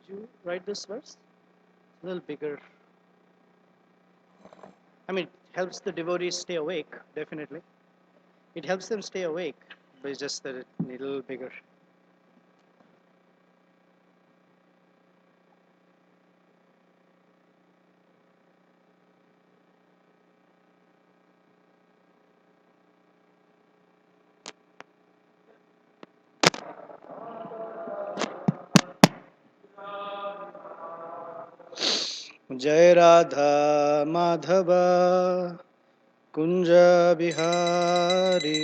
you write this verse? A little bigger. I mean, it helps the devotees stay awake, definitely. It helps them stay awake, but it's just that it's a little bigger. Jai Radha Madhava Kunja Bihari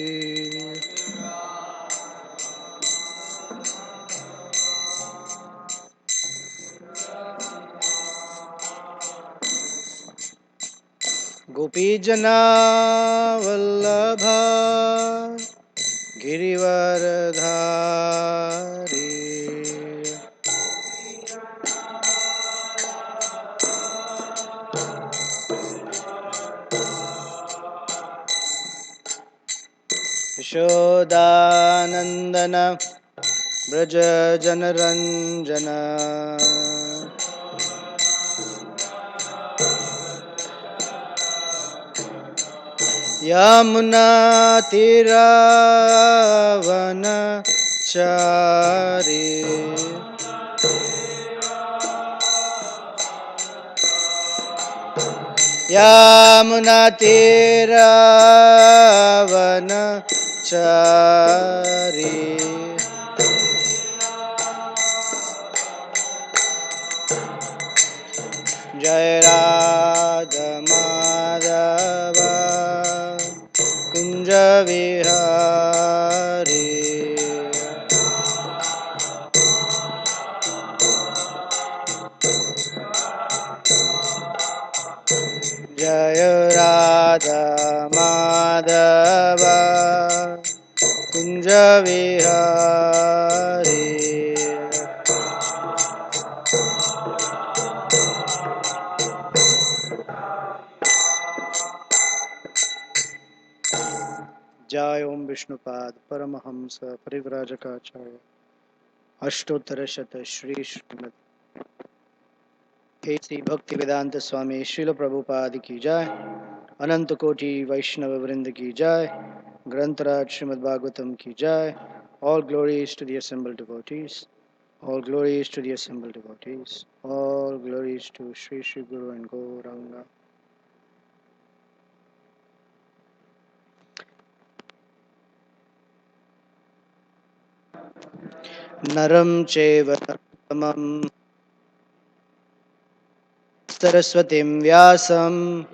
Gopi Jana Vallabha Girivaradhari Yashodanandana Braja Janaranjana Yamuna Tiravana Chari Yamuna Tiravana Chari Jai Radha Madhava Kunja Vihari Jai Radha Madhava Kunja Vihari Jai Om Vishnupad Paramahamsa Parivrajakacharya Ashtottara Shata Shri Srimad K.C. Bhaktivedanta Swami Srila Prabhupada Ki Jai Ananta Koti Vaishnava Vrinda Ki Jai Grantaraj Srimad Bhagavatam Ki Jai. All glories to the assembled devotees. All glories to the assembled devotees. All glories to Sri Sri Guru and Gauranga. Naram Cheva Tamam Saraswatim Vyasam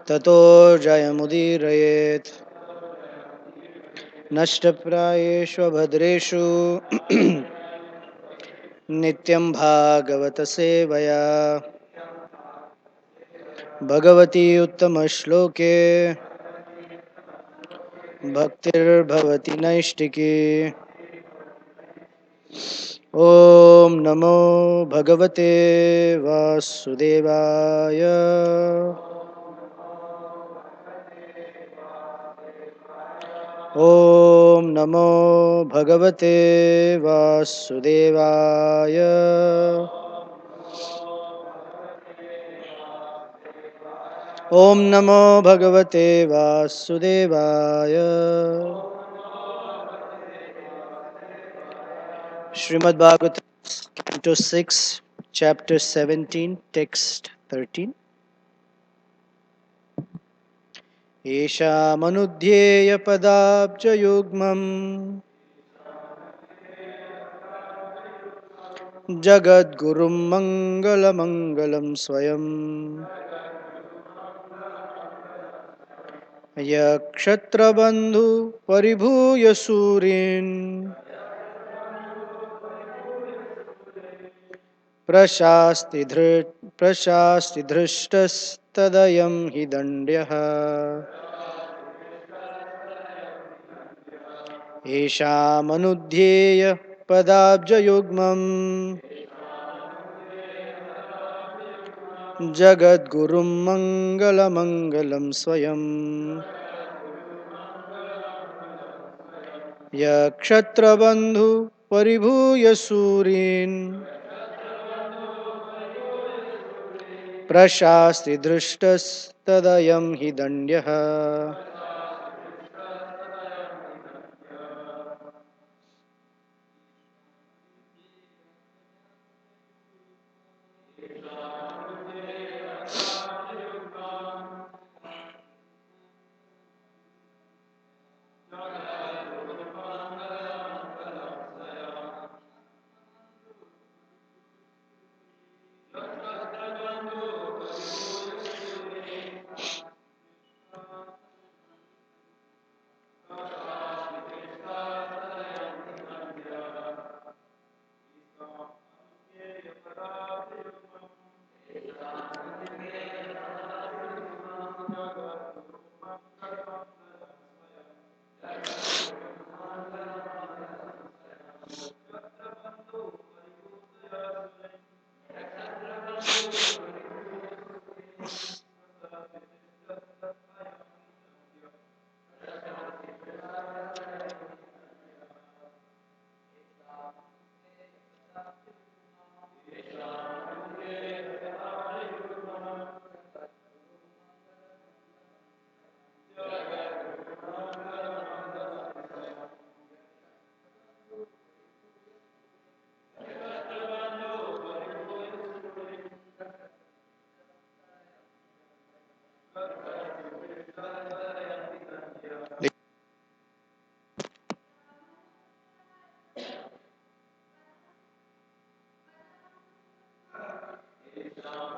Tato Jayamudirayet Nashtaprayeshu Bhadreshu Nityam Bhagavata Sevaya Bhagavati Uttama Shloke Bhaktir Bhavati Naishtiki Om Namo Bhagavate Vasudevaya Om Namo Bhagavate Vasudevaya Om Namo Bhagavate Vasudevaya Srimad Bhagavatam, Canto 6, Chapter 17, Text 13. Eshamanudhyeya padabjayugmam Jagadgurum Mangalamangalam Swayam Yakshatrabandhu Paribhuya Surin Prashasti Dhrishtas Hidandyaha Eshamanudhyeya padabjayugmam Jagadgurum Mangalamangalam Swayam Yakshatrabandhu परिभूय सूरीन् prashasti दृष्टस्तदयं हि दण्ड्यः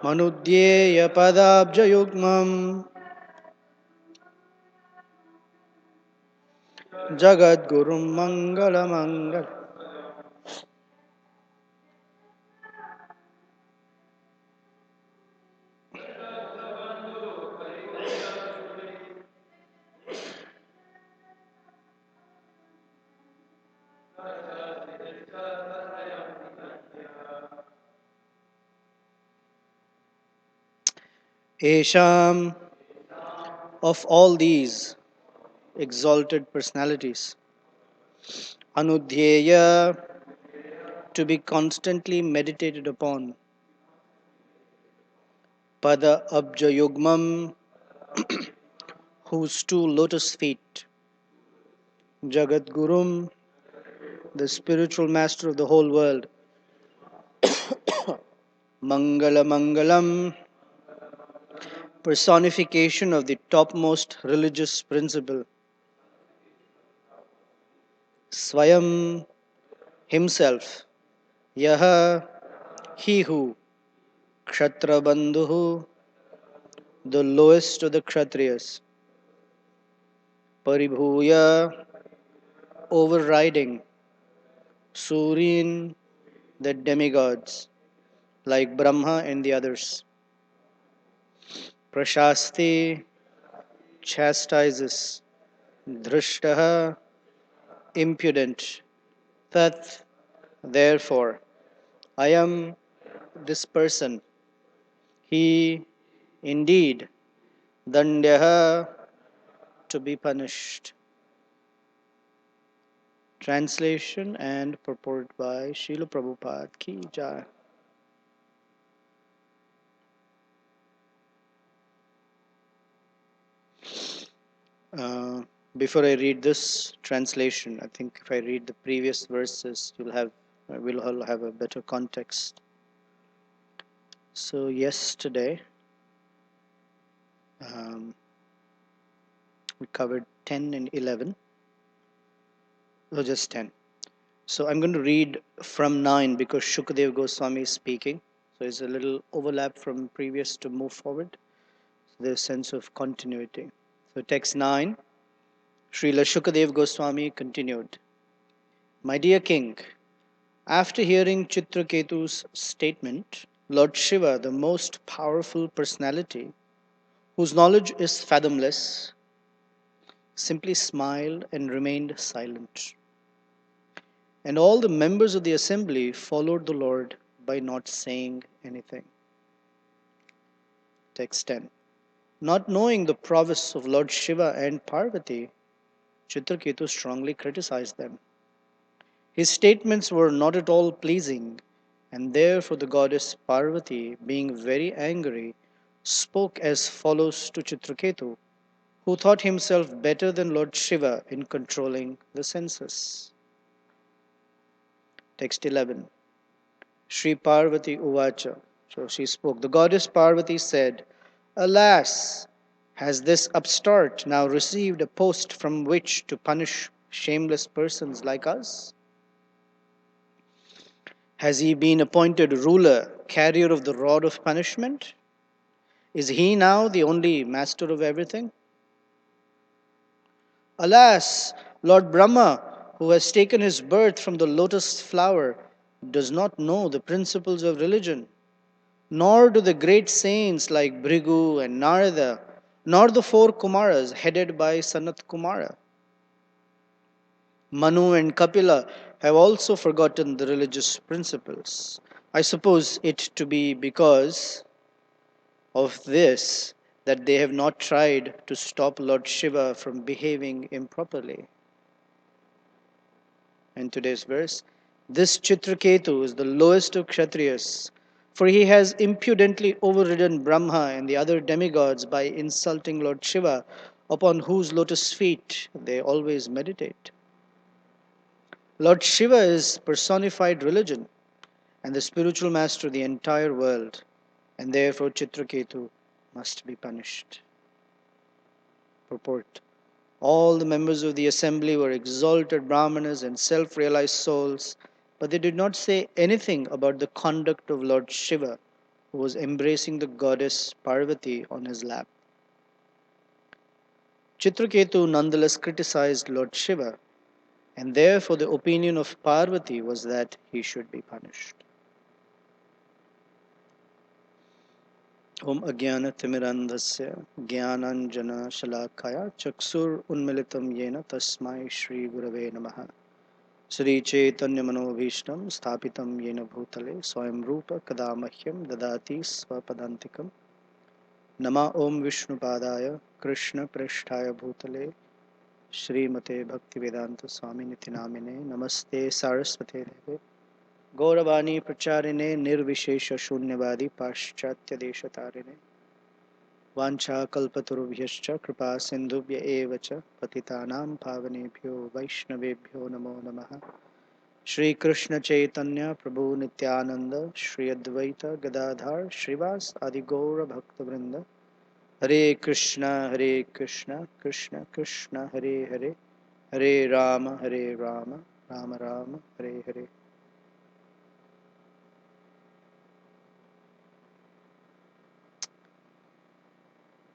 मनुद्येय पदाब्जयुग्मम् जगद्गुरुं मङ्गलमङ्गल Esham, of all these exalted personalities, Anudhyeya, to be constantly meditated upon, Pada Abja Yugmam, whose two lotus feet, Jagat Gurum, the spiritual master of the whole world, Mangala Mangalam, personification of the topmost religious principle, Swayam, himself, Yaha, he who, Kshatra Bandhu, the lowest of the Kshatriyas, Paribhuya, overriding, Surin, the demigods, like Brahma and the others, Prashasti, chastises, Drishtaha, impudent, Tat, therefore, I am this person, he, indeed, Dandyaha, to be punished. Translation and purport by Srila Prabhupada Ki Jai. Before I read this translation, I think if I read the previous verses, we'll all have a better context. So yesterday, we covered 10 and 11. Oh, just 10. So I'm going to read from 9 because Shukadev Goswami is speaking. So there's a little overlap from previous to move forward. So there's a sense of continuity. So text 9, Srila Shukadev Goswami continued. My dear king, after hearing Chitraketu's statement, Lord Shiva, the most powerful personality, whose knowledge is fathomless, simply smiled and remained silent. And all the members of the assembly followed the Lord by not saying anything. Text 10. Not knowing the prowess of Lord Shiva and Parvati, Chitraketu strongly criticized them. His statements were not at all pleasing, and therefore the goddess Parvati, being very angry, spoke as follows to Chitraketu, who thought himself better than Lord Shiva in controlling the senses. Text 11. Sri Parvati Uvacha. So she spoke. The goddess Parvati said, Alas, has this upstart now received a post from which to punish shameless persons like us? Has he been appointed ruler, carrier of the rod of punishment? Is he now the only master of everything? Alas, Lord Brahma, who has taken his birth from the lotus flower, does not know the principles of religion, nor do the great saints like Bhrigu and Narada, nor the four Kumaras headed by Sanat Kumara. Manu and Kapila have also forgotten the religious principles. I suppose it to be because of this that they have not tried to stop Lord Shiva from behaving improperly. In today's verse, this Chitraketu is the lowest of Kshatriyas, for he has impudently overridden Brahma and the other demigods by insulting Lord Shiva, upon whose lotus feet they always meditate. Lord Shiva is personified religion and the spiritual master of the entire world, and therefore Chitraketu must be punished. Purport. All the members of the assembly were exalted Brahmanas and self realized souls, but they did not say anything about the conduct of Lord Shiva, who was embracing the goddess Parvati on his lap. Chitraketu nonetheless criticized Lord Shiva, and therefore the opinion of Parvati was that he should be punished. Om Agyana Timirandhasya Jnananjana Shalakaya Chaksur Unmilitam Yena Tasmai Shri Gurave Namaha Sri Chaitanya Manobhishtam Sthapitam Yena Bhutale Swayam Rupa Kadamahyam Dadati Swapadantikam Nama Om Vishnu Padaya Krishna Prishtaya Bhutale Shri Mate Bhaktivedanta Swami Nitinamine Namaste Saraswate Deve Gauravani Pracharine Nirvishesha Shunyavadi Paschatya Deshatarine Vancha kalpatarubhyascha kripa sindhubhya eva cha patitanam pavanebhyo vaishnavebhyo namo namaha Shri Krishna Chaitanya Prabhu Nityananda Shri Advaita Gadadhar Shrivas Adi Gaura Bhakta Vrinda Hare Krishna Krishna Krishna Hare Hare Hare Rama Rama Rama Hare Hare.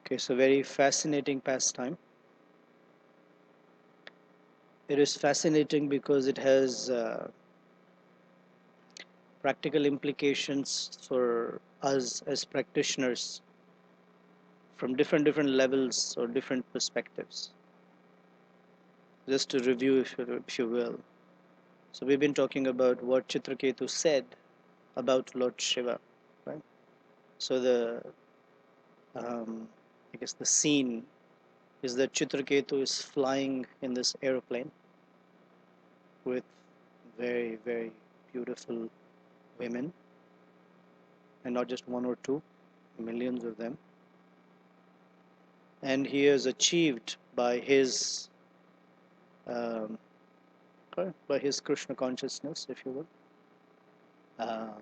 Okay, so very fascinating pastime. It is fascinating because it has practical implications for us as practitioners from different levels or different perspectives. Just to review, if you will. So we've been talking about what Chitraketu said about Lord Shiva, right? So I guess the scene is that Chitraketu is flying in this aeroplane with very beautiful women, and not just one or two, millions of them. And he has achieved by his Krishna consciousness, if you will,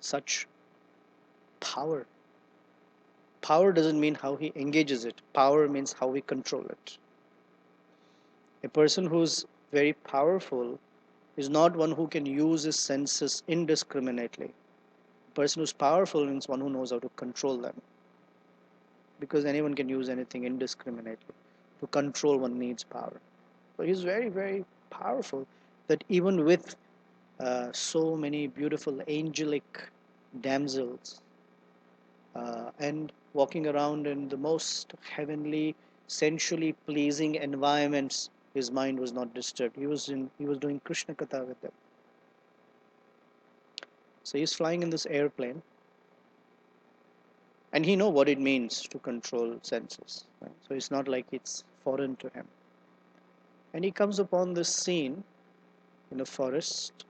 such power. Power doesn't mean how he engages it. Power means how we control it. A person who's very powerful is not one who can use his senses indiscriminately. A person who's powerful means one who knows how to control them. Because anyone can use anything indiscriminately. To control, one needs power. So he's very powerful, that even with so many beautiful angelic damsels and walking around in the most heavenly, sensually pleasing environments, his mind was not disturbed. He was doing Krishna Katha with them. So he's flying in this airplane, and he knows what it means to control senses. Right? So it's not like it's foreign to him. And he comes upon this scene, in a forest.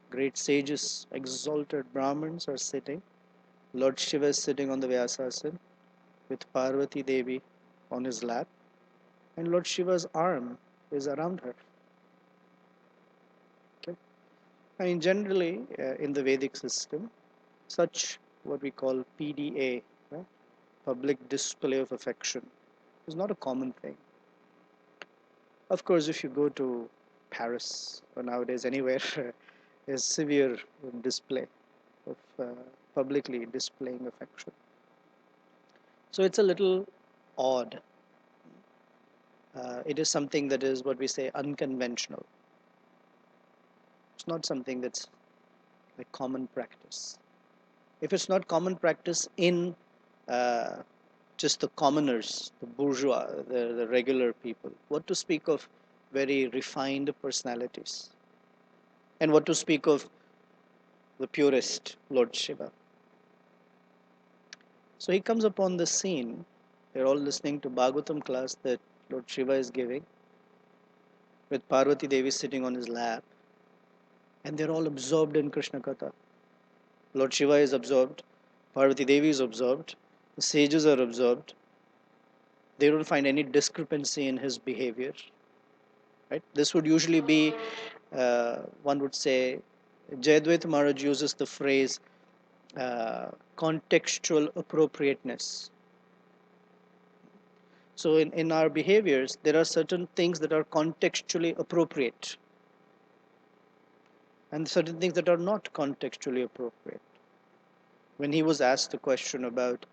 Great sages, exalted Brahmins are sitting. Lord Shiva is sitting on the Vyasasana with Parvati Devi on his lap, and Lord Shiva's arm is around her. Okay? I mean, generally, in the Vedic system, such what we call PDA, right? Public display of affection, is not a common thing. Of course, if you go to Paris or nowadays anywhere, there's severe display of publicly displaying affection. So it's a little odd. It is something that is what we say unconventional. It's not something that's like common practice. If it's not common practice in uh, just the commoners, the bourgeois, the regular people, what to speak of very refined personalities? And what to speak of the purest Lord Shiva? So he comes upon the scene. They're all listening to Bhagavatam class that Lord Shiva is giving, with Parvati Devi sitting on his lap, and they're all absorbed in Krishna Katha. Lord Shiva is absorbed, Parvati Devi is absorbed, the sages are absorbed. They don't find any discrepancy in his behavior. Right? This would usually be, one would say, Jayadvaita Maharaj uses the phrase contextual appropriateness. So in our behaviors, there are certain things that are contextually appropriate and certain things that are not contextually appropriate. When he was asked the question about,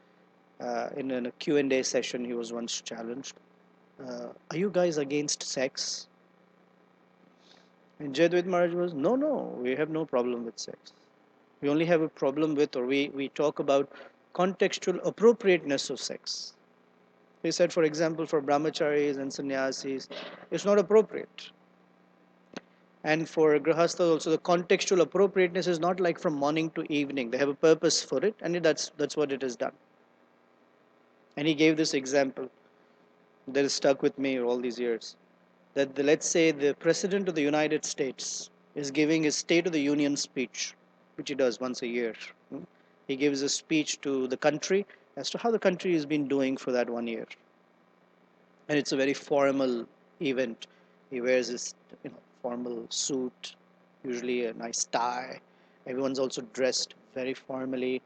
in a Q&A session, he was once challenged, are you guys against sex? And Jayadvaita Maharaj was, no, we have no problem with sex. We only have a problem with, or we talk about contextual appropriateness of sex. He said, for example, for brahmacharis and sannyasis, it's not appropriate. And for grahasthas also, the contextual appropriateness is not like from morning to evening. They have a purpose for it, and that's what it is done. And he gave this example that has stuck with me all these years. That let's say the President of the United States is giving his State of the Union speech, which he does once a year. He gives a speech to the country as to how the country has been doing for that 1 year. And it's a very formal event. He wears his formal suit, usually a nice tie. Everyone's also dressed very formally.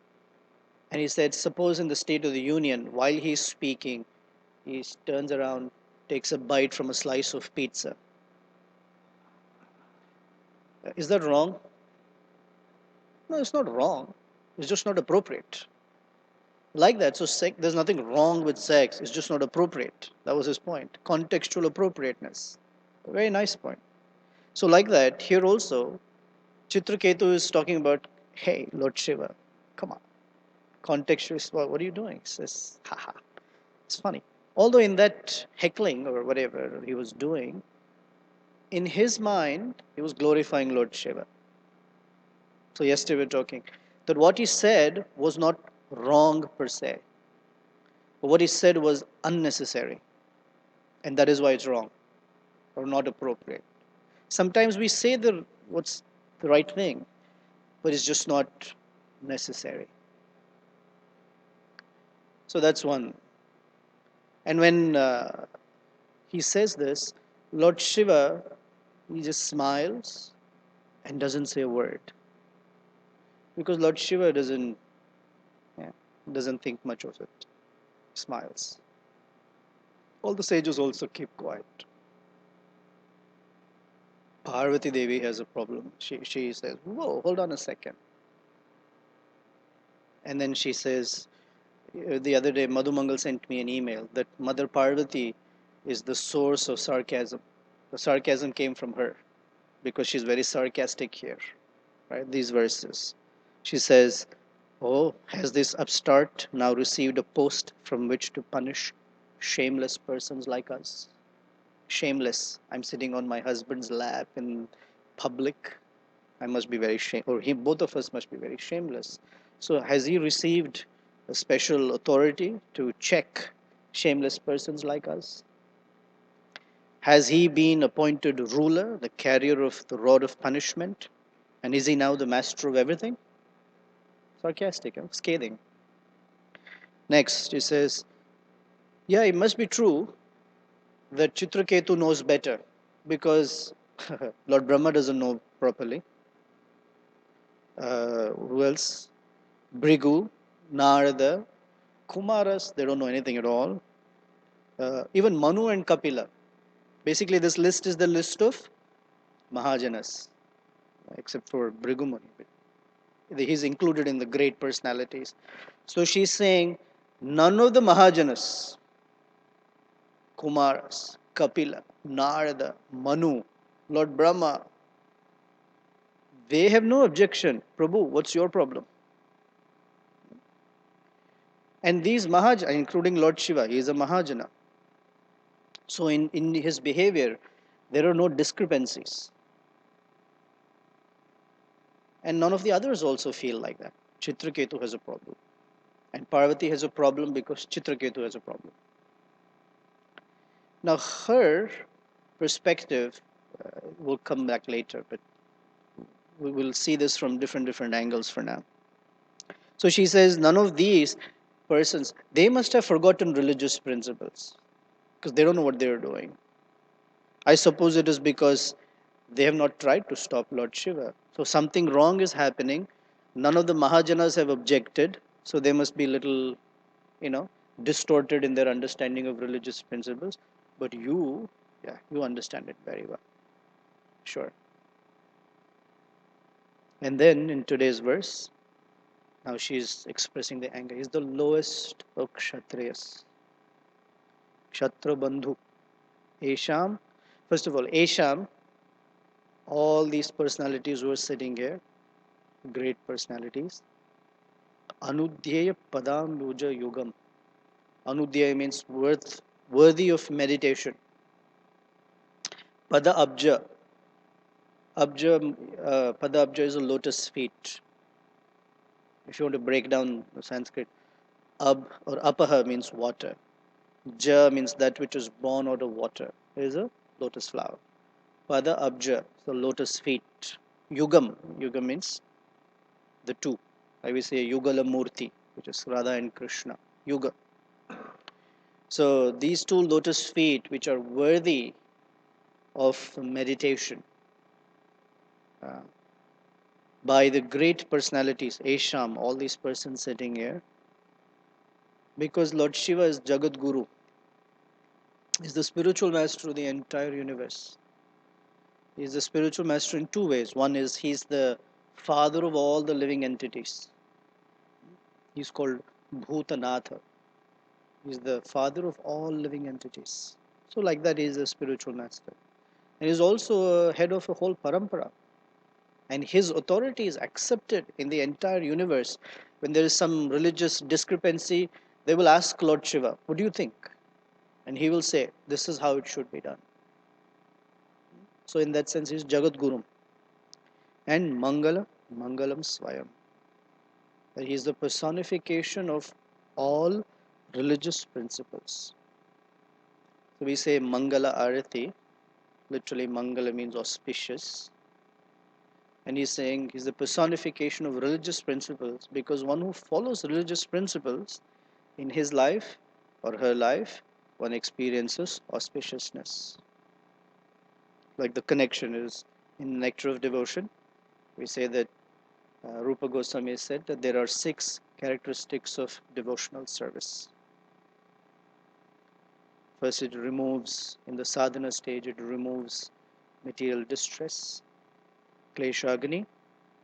And he said, suppose in the State of the Union, while he's speaking, he turns around, takes a bite from a slice of pizza. Is that wrong? No, it's not wrong. It's just not appropriate. Like that, so there's nothing wrong with sex. It's just not appropriate. That was his point. Contextual appropriateness. A very nice point. So like that, here also, Chitraketu is talking about, hey, Lord Shiva, come on. Contextual, what are you doing? He says, haha. It's funny. Although in that heckling or whatever he was doing, in his mind, he was glorifying Lord Shiva. So yesterday we were talking that what he said was not wrong per se. But what he said was unnecessary. And that is why it's wrong or not appropriate. Sometimes we say what's the right thing, but it's just not necessary. So that's one. And when he says this, Lord Shiva, he just smiles and doesn't say a word. Because Lord Shiva doesn't think much of it. Smiles. All the sages also keep quiet. Parvati Devi has a problem. She says, whoa, hold on a second. And then she says, the other day, Madhu Mangal sent me an email that Mother Parvati is the source of sarcasm. The sarcasm came from her because she's very sarcastic here, right? These verses. She says, oh, has this upstart now received a post from which to punish shameless persons like us? Shameless. I'm sitting on my husband's lap in public. I must be very both of us must be very shameless. So has he received a special authority to check shameless persons like us? Has he been appointed ruler, the carrier of the rod of punishment? And is he now the master of everything? Sarcastic, scathing. Next, he says, yeah, it must be true that Chitraketu knows better because Lord Brahma doesn't know properly. Who else? Brigu, Narada, Kumaras, they don't know anything at all. Even Manu and Kapila. Basically, this list is the list of Mahajanas, except for Brigu Muni. He's included in the great personalities. So she's saying none of the Mahajanas, Kumaras, Kapila, Narada, Manu, Lord Brahma, they have no objection. Prabhu, what's your problem? And these Mahajana, including Lord Shiva, he is a Mahajana. So in his behavior, there are no discrepancies. And none of the others also feel like that. Chitraketu has a problem. And Parvati has a problem because Chitraketu has a problem. Now, her perspective will come back later, but we will see this from different angles for now. So she says, none of these persons, they must have forgotten religious principles because they don't know what they are doing. I suppose it is because they have not tried to stop Lord Shiva. So something wrong is happening. None of the Mahajanas have objected. So they must be little, distorted in their understanding of religious principles. But you understand it very well. Sure. And then in today's verse, now she's expressing the anger. He's the lowest of Kshatriyas. Kshatra Bandhu. Esham. First of all, Esham, all these personalities who are sitting here, great personalities. Anudhyaya Padambuja Yugam. Anudhyaya means worthy of meditation. Pada Abja. Pada Abja is a lotus feet. If you want to break down the Sanskrit, Ab or Apaha means water. Ja means that which is born out of water. It is a lotus flower. Pada Abja, so lotus feet. Yugam. Yugam means the two. I will say Yugala Murti, which is Radha and Krishna. Yuga. So these two lotus feet, which are worthy of meditation by the great personalities, Esham, all these persons sitting here, because Lord Shiva is Jagat Guru, is the spiritual master of the entire universe. He is the spiritual master in two ways. One is he's the father of all the living entities. He's called Bhutanatha. He's the father of all living entities. So like that, he is a spiritual master. And he's also a head of a whole parampara. And his authority is accepted in the entire universe. When there is some religious discrepancy, they will ask Lord Shiva, what do you think? And he will say, this is how it should be done. So in that sense, he is Jagat Guru. And Mangalam Swayam. He is the personification of all religious principles. So we say Mangala Arati. Literally, Mangala means auspicious. And he's saying he's the personification of religious principles because one who follows religious principles in his life or her life, one experiences auspiciousness. Like the connection is in Nectar of Devotion. We say that Rupa Goswami said that there are 6 characteristics of devotional service. First, it removes, in the sadhana stage, it removes material distress, kleshagni,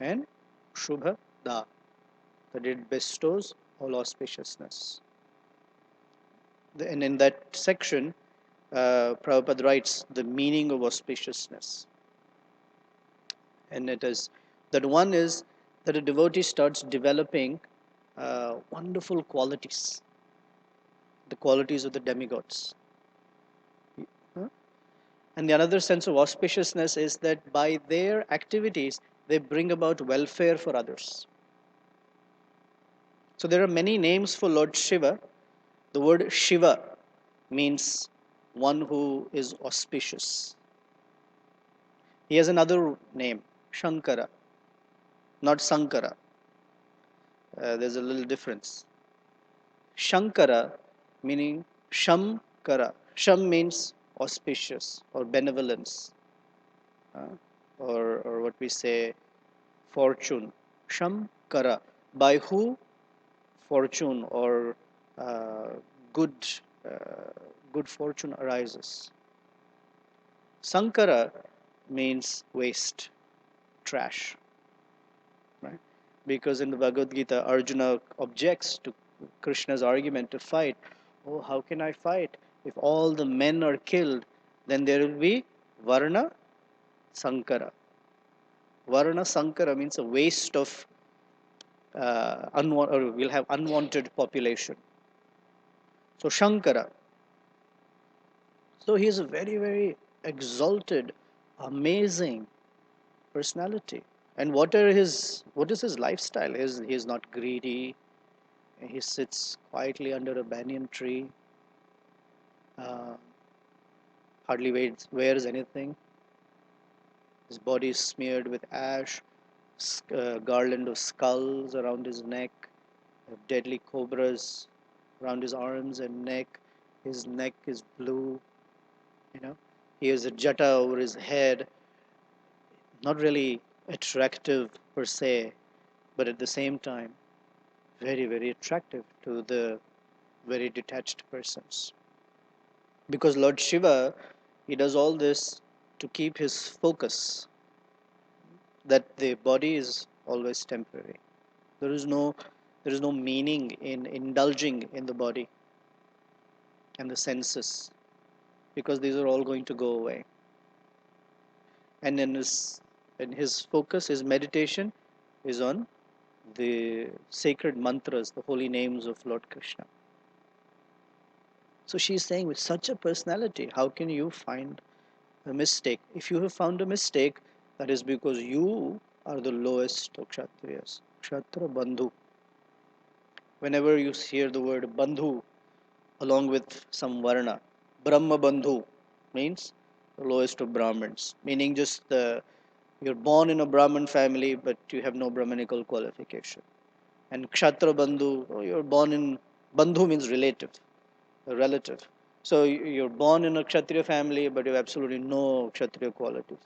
and shubha da, that it bestows all auspiciousness. And in that section, Prabhupada writes the meaning of auspiciousness. And it is that one is that a devotee starts developing wonderful qualities, the qualities of the demigods. And the another sense of auspiciousness is that by their activities, they bring about welfare for others. So there are many names for Lord Shiva. The word Shiva means one who is auspicious. He has another name, Shankara, not Sankara. There's a little difference. Shankara meaning Shamkara. Sham means auspicious or benevolence, uh, or what we say, fortune. Shamkara. By who fortune or uh, good uh, good fortune arises. Sankara means waste, trash, right? Because in the Bhagavad Gita, Arjuna objects to Krishna's argument to fight. Oh, how can I fight? If all the men are killed, then there will be Varna Sankara. Varna Sankara means a waste of or we'll have unwanted population. So Shankara. So he is a very, very exalted, amazing personality. And what is his lifestyle? He is not greedy. He sits quietly under a banyan tree, uh, hardly wears anything. His body is smeared with ash, garland of skulls around his neck, deadly cobras around his arms and neck. His neck is blue, you know. He has a jata over his head, not really attractive per se, but at the same time, very, very attractive to the very detached persons. Because Lord Shiva, he does all this to keep his focus that the body is always temporary. There is no there is no meaning in indulging in the body and the senses because these are all going to go away. And in his focus, his meditation is on the sacred mantras, the holy names of Lord Krishna. So she's saying, with such a personality, how can you find a mistake? If you have found a mistake, that is because you are the lowest of Kshatriyas. Kshatra Bandhu. Whenever you hear the word Bandhu along with some Varna, Brahma Bandhu means the lowest of Brahmins, meaning just you're born in a Brahmin family, but you have no Brahminical qualification. And Kshatra Bandhu, oh, you're born in, Bandhu means relative, a relative. So you're born in a Kshatriya family, but you have absolutely no Kshatriya qualities.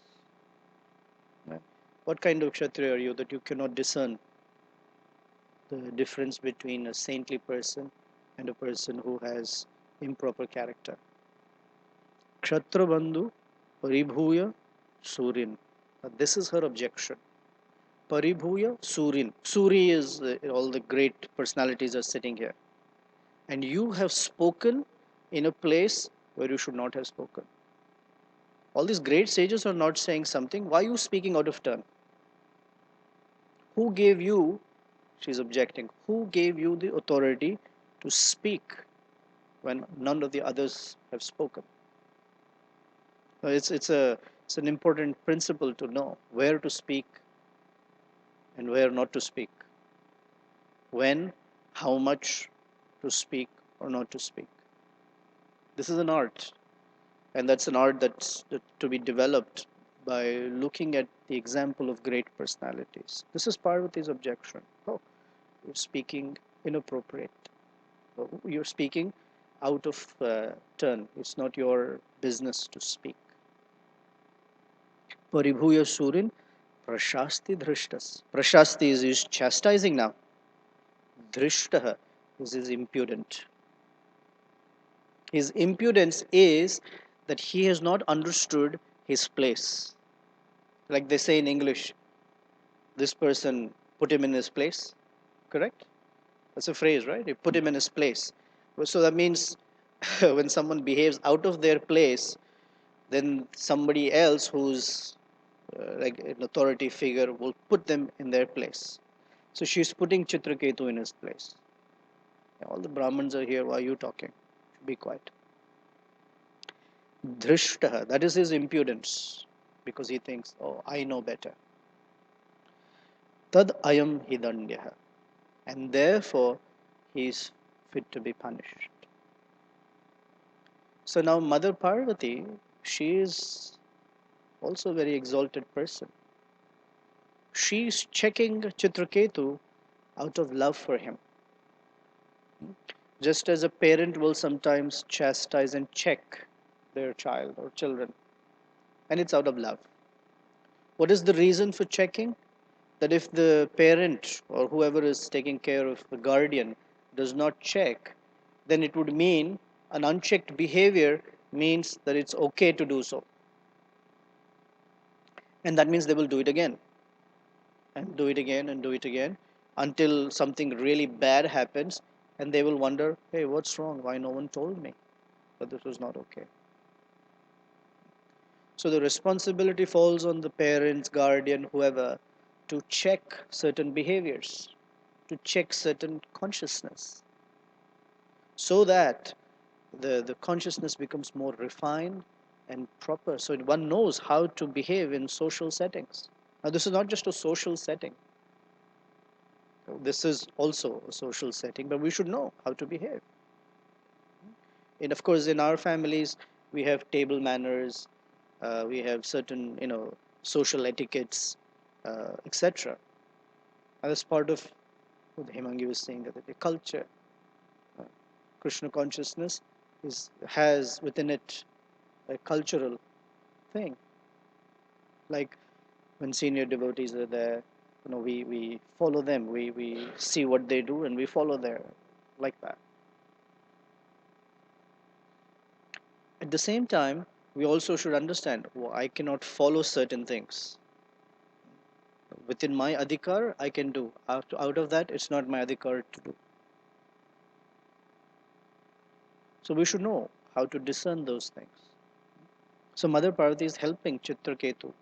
Right? What kind of Kshatriya are you that you cannot discern the difference between a saintly person and a person who has improper character? Kshatra Bandhu Paribhuya Surin. This is her objection. Paribhuya Surin. Suri is all the great personalities are sitting here. And you have spoken in a place where you should not have spoken. All these great sages are not saying something. Why are you speaking out of turn? Who gave you, she's objecting, who gave you the authority to speak when none of the others have spoken? It's an important principle to know where to speak and where not to speak. When, how much to speak or not to speak. This is an art, and that's an art that's to be developed by looking at the example of great personalities. This is Parvati's objection. Oh, you're speaking inappropriate. You're speaking out of turn. It's not your business to speak. Paribhuya Surin Prashasti Drishtas. Prashasti is chastising now. Drishtaha is impudent. His impudence is that he has not understood his place. Like they say in English, this person put him in his place. Correct? That's a phrase, right? You put him in his place. So that means when someone behaves out of their place, then somebody else who's like an authority figure will put them in their place. So she's putting Chitraketu in his place. All the Brahmins are here. Why are you talking? Be quiet. Drishtaha, that is his impudence, because he thinks, oh, I know better. Tad ayam hidandyaha, and therefore he is fit to be punished. So now Mother Parvati, she is also a very exalted person. She's checking Chitraketu out of love for him. Just as a parent will sometimes chastise and check their child or children, and it's out of love. What is the reason for checking? That if the parent or whoever is taking care of the guardian does not check, then it would mean an unchecked behavior means that it's okay to do so. And that means they will do it again and do it again and do it again until something really bad happens, and they will wonder, hey, what's wrong? Why no one told me that this was not okay? So the responsibility falls on the parents, guardian, whoever, to check certain behaviors, to check certain consciousness, so that the consciousness becomes more refined and proper. So one knows how to behave in social settings. Now, this is not just a social setting, this is also a social setting, but we should know how to behave. And of course, in our families, we have table manners, we have certain, social etiquettes, etc. And that's part of what Himangi was saying, that the culture, uh, Krishna consciousness has within it a cultural thing. Like when senior devotees are there, we follow them, we see what they do and we follow their, like that. At the same time, we also should understand, I cannot follow certain things. Within my adhikar, I can do. Out of that, it's not my adhikar to do. So we should know how to discern those things. So Mother Parvati is helping Chitraketu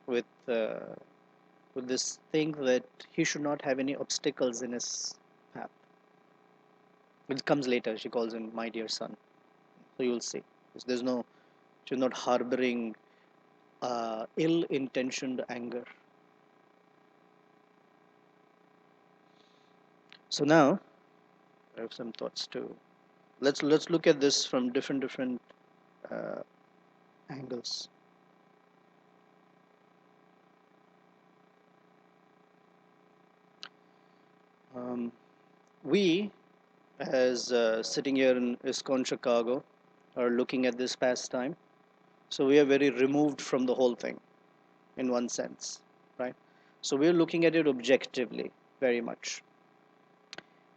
with with this thing that he should not have any obstacles in his path. It comes later. She calls him my dear son. So you'll see. There's no, she's not harboring ill-intentioned anger. So now I have some thoughts too. Let's look at this from different uh, angles. Um, we, as sitting here in ISKCON Chicago, are looking at this pastime. So we are very removed from the whole thing, in one sense, right? So we're looking at it objectively, very much.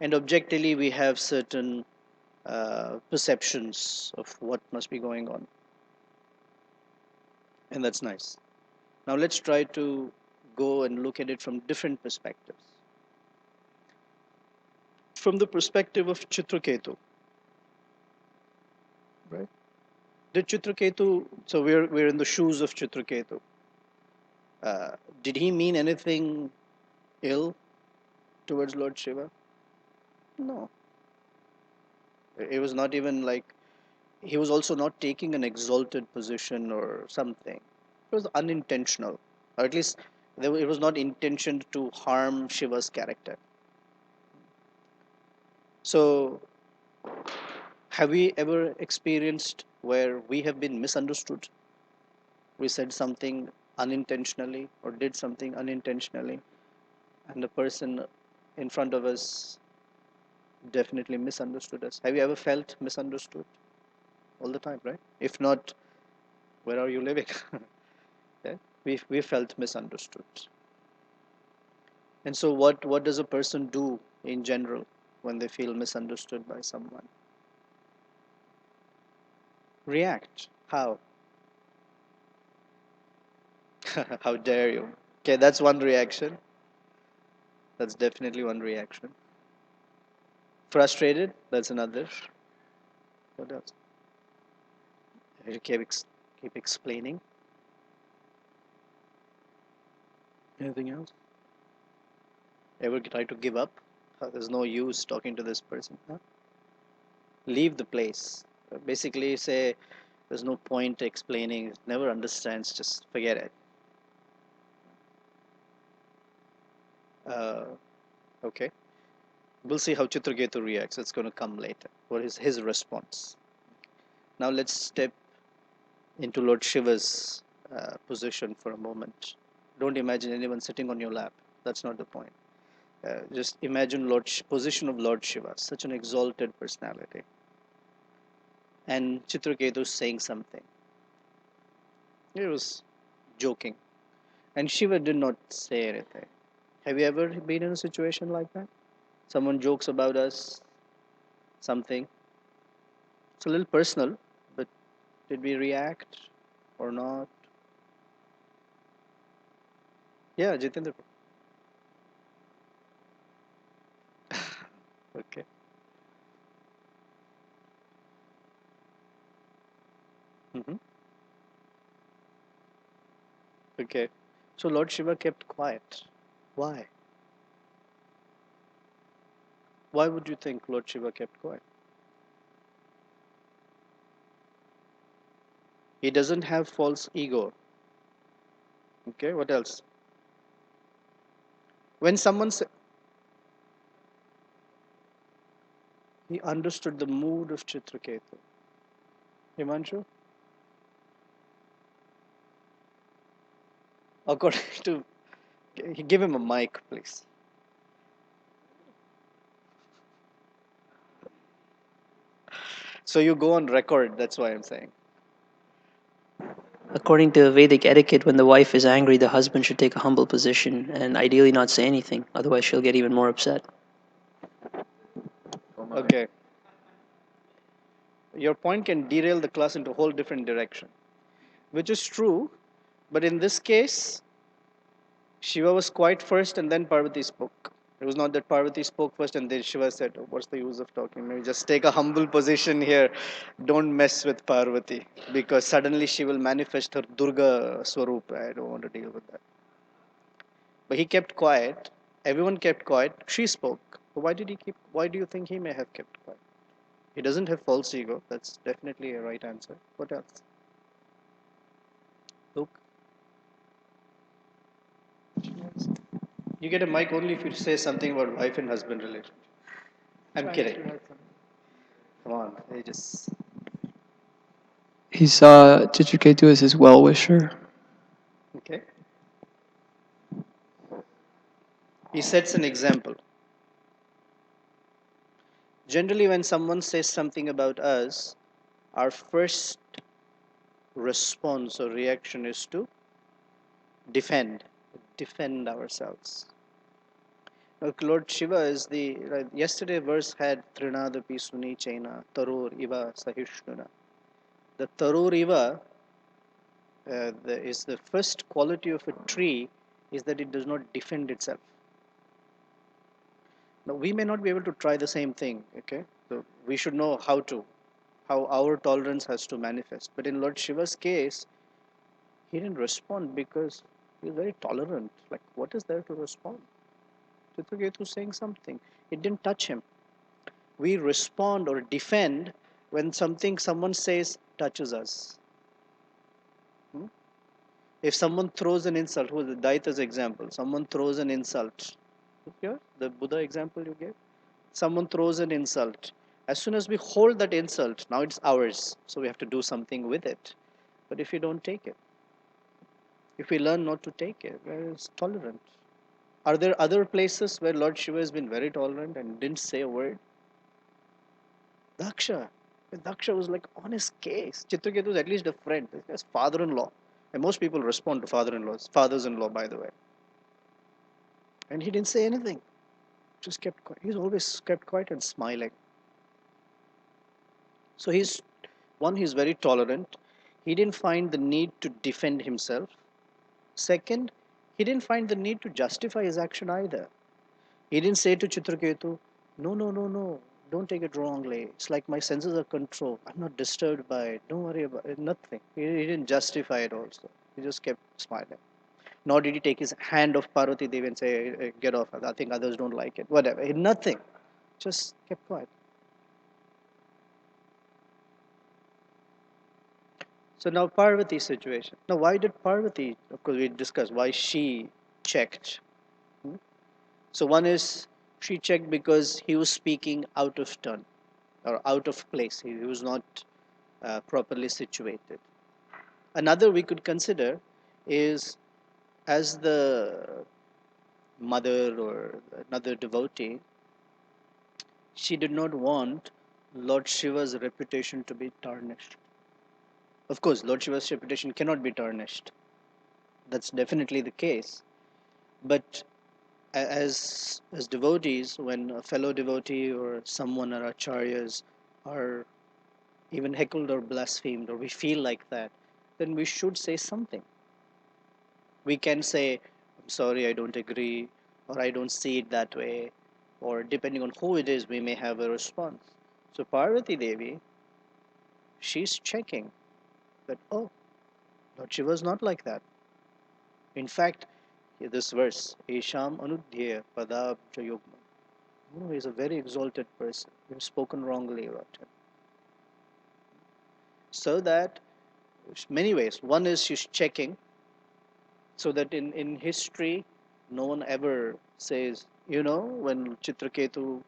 And objectively, we have certain perceptions of what must be going on. And that's nice. Now let's try to go and look at it from different perspectives. From the perspective of Chitraketu, right? Did Chitraketu, so we're in the shoes of Chitraketu. Did he mean anything ill towards Lord Shiva? No. It was not even like, he was also not taking an exalted position or something. It was unintentional, or at least it was not intentioned to harm Shiva's character. So, have we ever experienced where we have been misunderstood? We said something unintentionally or did something unintentionally, and the person in front of us definitely misunderstood us. Have you ever felt misunderstood? All the time, right? If not, where are you living? Yeah? We felt misunderstood. And so, what does a person do in general when they feel misunderstood by someone? React. How? How dare you? Okay, that's one reaction. That's definitely one reaction. Frustrated. That's another. What else? You keep explaining. Anything else? Ever try to give up? There's no use talking to this person. Huh? Leave the place. Basically, say there's no point explaining. Never understands. Just forget it. Uh, okay. We'll see how Chitraketu reacts. It's going to come later. What is his response? Now let's step into Lord Shiva's position for a moment. Don't imagine anyone sitting on your lap. That's not the point. Just imagine position of Lord Shiva, such an exalted personality. And Chitraketu saying something. He was joking. And Shiva did not say anything. Have you ever been in a situation like that? Someone jokes about us, something. It's a little personal, but did we react or not? Yeah, Jitendra. Okay. Hmm. Okay. So Lord Shiva kept quiet. Why? Why would you think Lord Shiva kept quiet? He doesn't have false ego. Okay, what else? When someone said he understood the mood of Chitraketu. Himanshu, according to, give him a mic, please. So you go on record, that's why I'm saying. According to Vedic etiquette, when the wife is angry, the husband should take a humble position and ideally not say anything, otherwise, she'll get even more upset. Okay. Your point can derail the class into a whole different direction, which is true, but in this case, Shiva was quiet first and then Parvati spoke. It was not that Parvati spoke first and then Shiva said, oh, what's the use of talking? Maybe just take a humble position here. Don't mess with Parvati because suddenly she will manifest her Durga Swarup. I don't want to deal with that. But he kept quiet. Everyone kept quiet. She spoke. But why do you think he may have kept quiet? He doesn't have false ego. That's definitely a right answer. What else? Look, you get a mic only if you say something about wife and husband relationship. I'm kidding. Come on, they just. He saw Chitraketu as his well-wisher. Okay. He sets an example. Generally, when someone says something about us, our first response or reaction is to defend ourselves. Now, Lord Shiva is the yesterday verse had Trinadapi Suni Chaina Tarur Iva Sahishnuna. The Tarur Iva is the first quality of a tree is that it does not defend itself. Now we may not be able to try the same thing, okay? So we should know how our tolerance has to manifest. But in Lord Shiva's case, he didn't respond because he was very tolerant. Like, what is there to respond? Chitraketu saying something. It didn't touch him. We respond or defend when someone says touches us. Hmm? If someone throws an insult, who is the Daita's example? Someone throws an insult. Here, the Buddha example you gave. Someone throws an insult. As soon as we hold that insult, now it's ours. So we have to do something with it. But if we don't take it, if we learn not to take it, we're tolerant. Are there other places where Lord Shiva has been very tolerant and didn't say a word? Daksha. Daksha was like on his case. Chitraketu was at least a friend. His father-in-law. And most people respond to father-in-laws, fathers-in-law, by the way. And he didn't say anything. Just kept quiet. He's always kept quiet and smiling. So he's very tolerant. He didn't find the need to defend himself. Second, he didn't find the need to justify his action either. He didn't say to Chitraketu, no, no, no, no, don't take it wrongly. It's like my senses are controlled. I'm not disturbed by it. Don't worry about it. Nothing. He didn't justify it also. He just kept smiling. Nor did he take his hand off Parvati Devi and say, get off. I think others don't like it. Whatever. Nothing. Just kept quiet. So now Parvati's situation. Now why did Parvati, of course we discussed why she checked. Hmm? So one is she checked because he was speaking out of turn or out of place. He was not properly situated. Another we could consider is as the mother or another devotee, she did not want Lord Shiva's reputation to be tarnished. Of course, Lord Shiva's reputation cannot be tarnished. That's definitely the case. But as devotees, when a fellow devotee or someone or acharyas are even heckled or blasphemed, or we feel like that, then we should say something. We can say, I'm sorry, I don't agree, or I don't see it that way, or depending on who it is, we may have a response. So Parvati Devi, she's checking that, oh, Lord Shiva is not like that. In fact, this verse, Esham Anudhya Padabja Yugma. He's a very exalted person. You've spoken wrongly about him. So that, many ways. One is she's checking, so that in history, no one ever says, when Chitraketu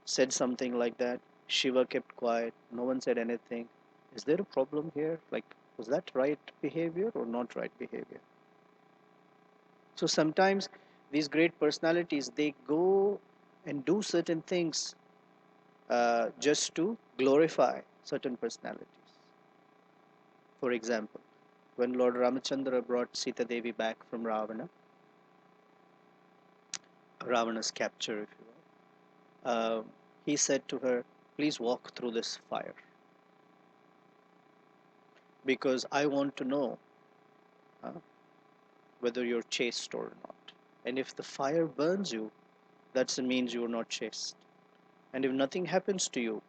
said something like that, Shiva kept quiet, no one said anything. Is there a problem here? Like, was that right behavior or not right behavior? So sometimes these great personalities, they go and do certain things just to glorify certain personalities. For example, when Lord Ramachandra brought Sita Devi back from Ravana's capture, if you will, he said to her, please walk through this fire, because I want to know whether you're chaste or not. And if the fire burns you, that means you're not chaste. And if nothing happens to you,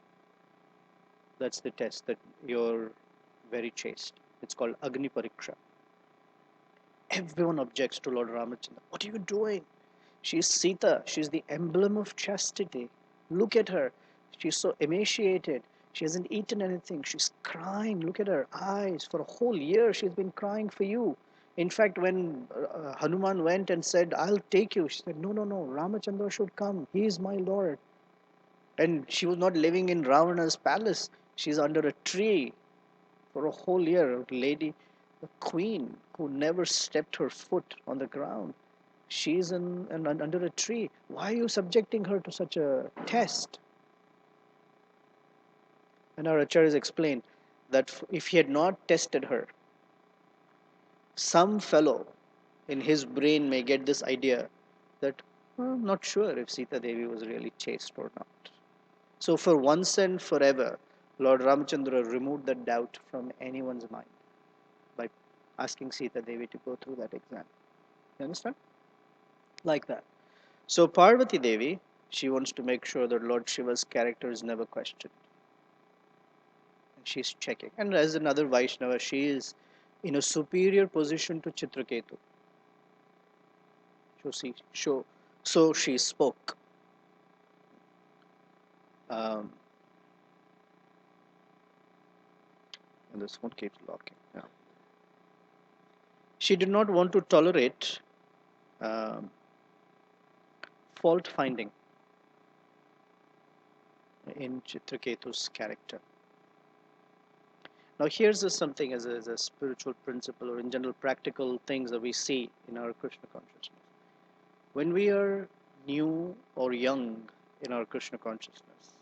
that's the test that you're very chaste. It's called Agni Pariksha. Everyone objects to Lord Ramachandra. What are you doing? She's Sita. She's the emblem of chastity. Look at her. She's so emaciated. She hasn't eaten anything. She's crying. Look at her eyes. For a whole year, she's been crying for you. In fact, when Hanuman went and said, I'll take you, she said, no, no, no. Ramachandra should come. He is my Lord. And she was not living in Ravana's palace. She's under a tree for a whole year. A lady, a queen who never stepped her foot on the ground. She's under a tree. Why are you subjecting her to such a test? And our acharyas explained that if he had not tested her, some fellow in his brain may get this idea that, I'm not sure if Sita Devi was really chaste or not. So for once and forever, Lord Ramachandra removed the doubt from anyone's mind by asking Sita Devi to go through that exam. You understand? Like that. So Parvati Devi, she wants to make sure that Lord Shiva's character is never questioned. And she's checking. And as another Vaishnava, she is in a superior position to Chitraketu. So she spoke. And this one keeps locking. Yeah. She did not want to tolerate fault finding in Chitraketu's character. Now, here's something as a spiritual principle, or in general practical things that we see in our Krishna consciousness. When we are new or young in our Krishna consciousness,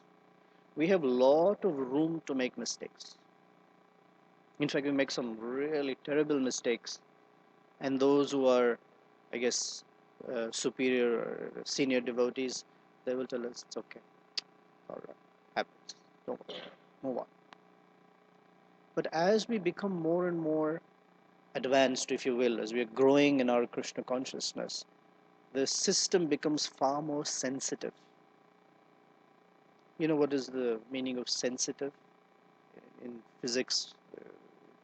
we have a lot of room to make mistakes. In fact, we make some really terrible mistakes, and those who are, I guess, superior or senior devotees, they will tell us it's okay. All right, happens. Don't worry. Move on. But as we become more and more advanced, if you will, as we are growing in our Krishna consciousness, the system becomes far more sensitive. You know what is the meaning of sensitive in physics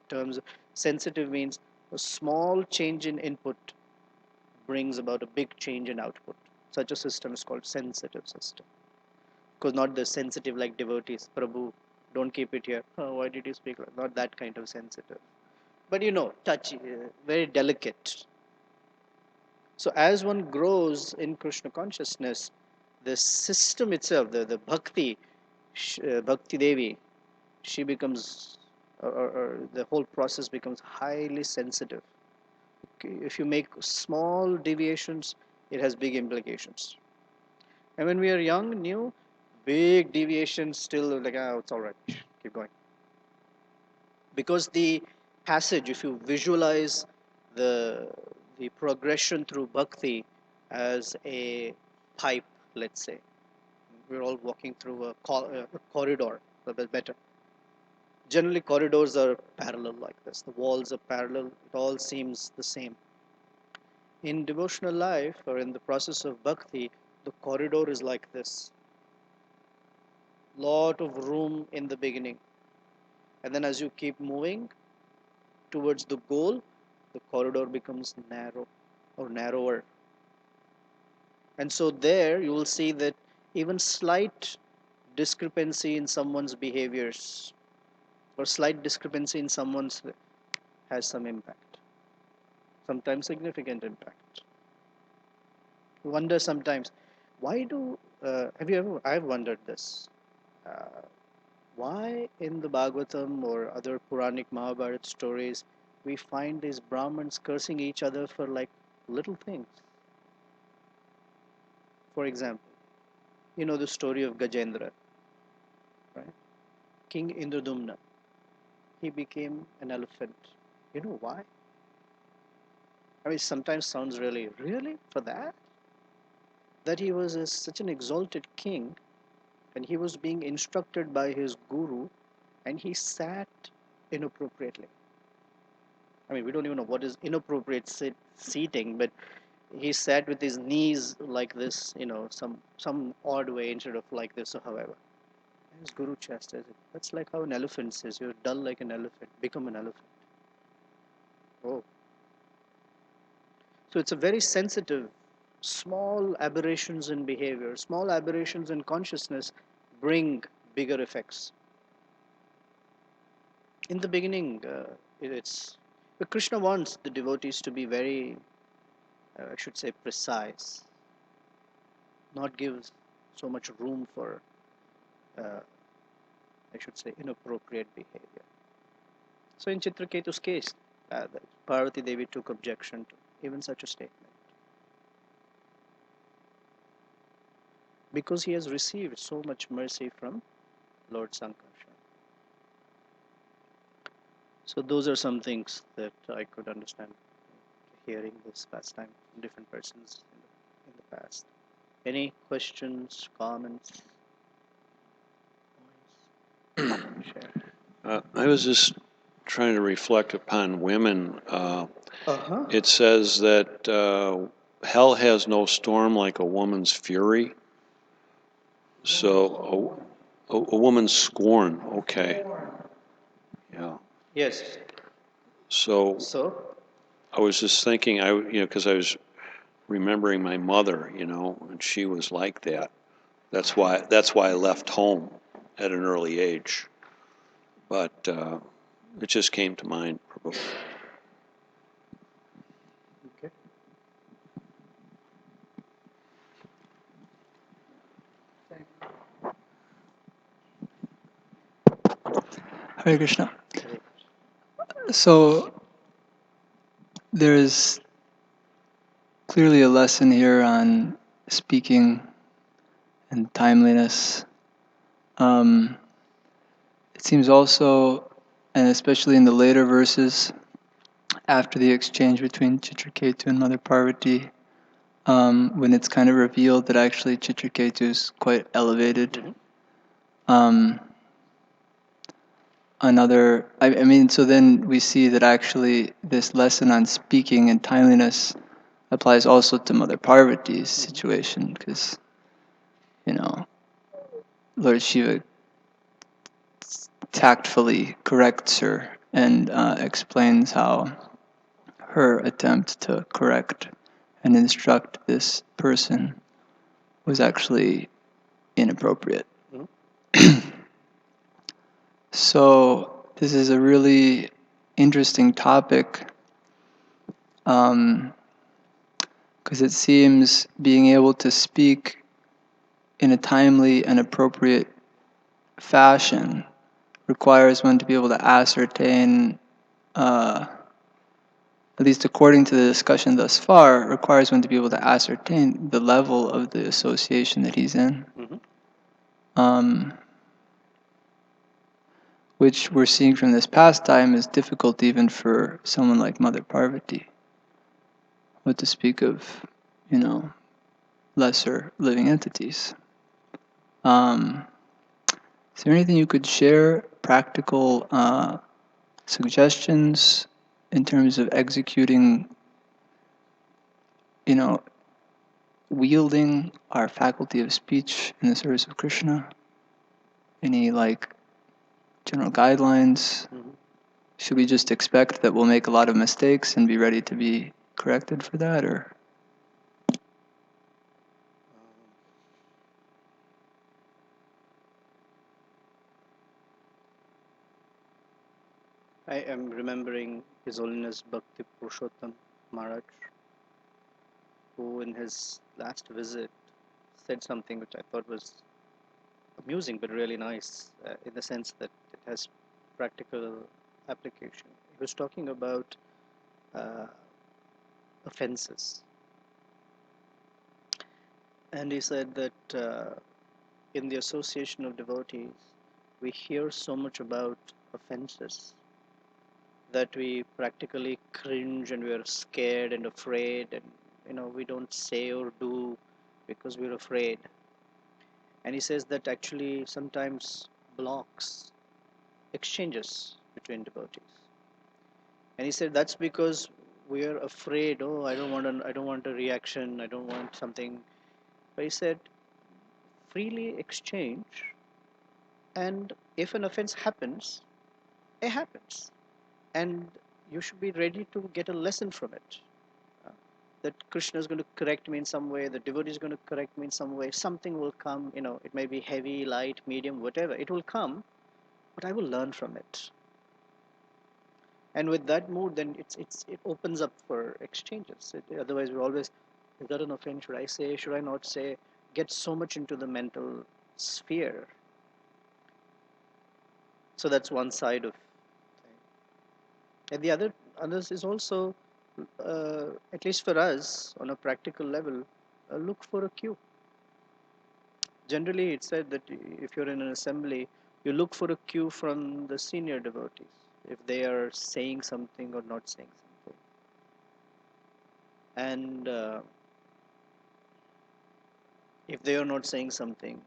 terms? Sensitive means a small change in input brings about a big change in output. Such a system is called sensitive system. Because not the sensitive like devotees, Prabhu, don't keep it here. Oh, why did you speak like that? Not that kind of sensitive. But touchy, very delicate. So as one grows in Krishna consciousness, the system itself, the Bhakti Devi, she becomes, or the whole process becomes highly sensitive. Okay? If you make small deviations, it has big implications. And when we are young, new, big deviations still like, it's all right, keep going. Because the passage, if you visualize the progression through bhakti as a pipe, let's say, we're all walking through a corridor, a bit better. Generally, corridors are parallel like this. The walls are parallel. It all seems the same. In devotional life or in the process of bhakti, the corridor is like this. Lot of room in the beginning. And then as you keep moving towards the goal, the corridor becomes narrow or narrower. And so there you will see that even slight discrepancy in someone's behaviors or slight discrepancy in someone's has some impact, sometimes significant impact. You wonder sometimes, why do, I've wondered this, why in the Bhagavatam or other Puranic Mahabharat stories we find these Brahmins cursing each other for like little things. For example, you know the story of Gajendra, right? King Indradumna, he became an elephant. You know why? I mean, sometimes sounds really, for that? That he was such an exalted king and he was being instructed by his guru and he sat inappropriately. I mean, we don't even know what is inappropriate seating, but he sat with his knees like this, some odd way instead of like this or however. And his guru chastised it. That's like how an elephant says, you're dull like an elephant, become an elephant. Oh. So it's a very sensitive, small aberrations in behavior, small aberrations in consciousness bring bigger effects. In the beginning, but Krishna wants the devotees to be very, I should say, precise, not give so much room for, I should say, inappropriate behavior. So in Chitraketu's case, Parvati Devi took objection to even such a statement. Because he has received so much mercy from Lord Sankarshan. So those are some things that I could understand hearing this pastime from different persons in the past. Any questions, comments? I was just trying to reflect upon women. It says that hell has no storm like a woman's fury. So a woman's scorn, okay. Yeah. Yes. So So? I was just thinking, because I was remembering my mother, and she was like that. That's why I left home at an early age. But it just came to mind, Prabhu. Okay. Hare Krishna. So there's clearly a lesson here on speaking and timeliness. It seems also, and especially in the later verses, after the exchange between Chitraketu and Mother Parvati, when it's kind of revealed that actually Chitraketu is quite elevated. So then we see that actually this lesson on speaking and timeliness applies also to Mother Parvati's situation, because, Lord Shiva tactfully corrects her and explains how her attempt to correct and instruct this person was actually inappropriate. So this is a really interesting topic, because it seems being able to speak in a timely and appropriate fashion requires one to be able to ascertain, at least according to the discussion thus far, requires one to be able to ascertain the level of the association that he's in. Which we're seeing from this pastime is difficult even for someone like Mother Parvati. What to speak of, lesser living entities. Is there anything you could share, practical suggestions in terms of executing, wielding our faculty of speech in the service of Krishna? Any general guidelines? Should we just expect that we'll make a lot of mistakes and be ready to be corrected for that, or? I am remembering His Holiness Bhakti Purushottam Maharaj, who in his last visit said something which I thought was amusing but really nice, in the sense that it has practical application. He was talking about offenses, and he said that in the association of devotees, we hear so much about offenses that we practically cringe and we are scared and afraid, and we don't say or do because we're afraid. And he says that actually sometimes blocks exchanges between devotees. And he said that's because we are afraid. Oh, I don't want a reaction. I don't want something. But he said, freely exchange, and if an offense happens, it happens, and you should be ready to get a lesson from it. That Krishna is going to correct me in some way, the devotee is going to correct me in some way, something will come, it may be heavy, light, medium, whatever, it will come, but I will learn from it. And with that mood, then it opens up for exchanges. Otherwise, we're always, is that an offense? Should I say? Should I not say? Get so much into the mental sphere. So that's one side of thing. And the others is also, at least for us, on a practical level, look for a cue. Generally, it's said that if you're in an assembly, you look for a cue from the senior devotees, if they are saying something or not saying something. And if they are not saying something,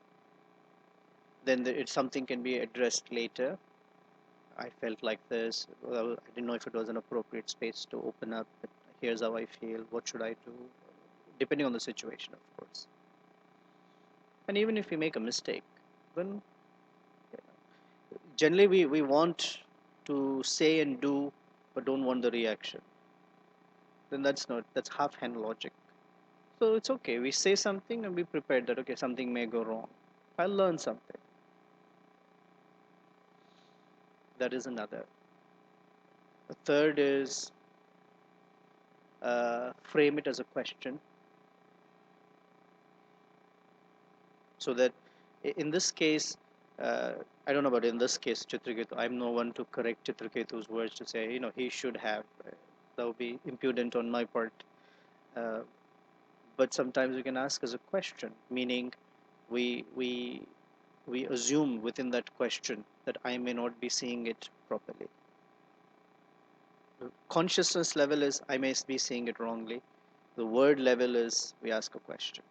then something can be addressed later. I felt like this. Well, I didn't know if it was an appropriate space to open up. But here's how I feel. What should I do? Depending on the situation, of course. And even if we make a mistake, then generally we want to say and do, but don't want the reaction. Then that's half-hand logic. So it's okay. We say something and be prepared that, okay, something may go wrong. I'll learn something. That is another. The third is frame it as a question. So that in this case, I don't know about in this case, Chitraketu, I'm no one to correct Chitraketu's words to say, he should have. That would be impudent on my part. But sometimes we can ask as a question, meaning we assume within that question that I may not be seeing it properly. The consciousness level is I may be seeing it wrongly. The word level is we ask a question.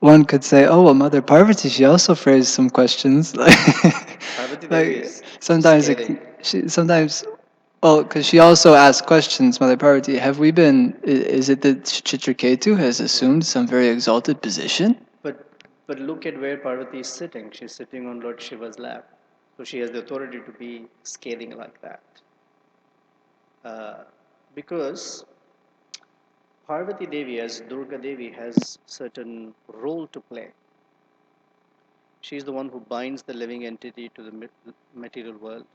One could say, oh, well, Mother Parvati, she also phrased some questions. Parvati Devi is sometimes, scathing. well, because she also asked questions, Mother Parvati, is it that Chitraketu has assumed some very exalted position? But look at where Parvati is sitting. She's sitting on Lord Shiva's lap. So she has the authority to be scathing like that. Because Parvati Devi, as Durga Devi, has certain role to play. She's the one who binds the living entity to the material world.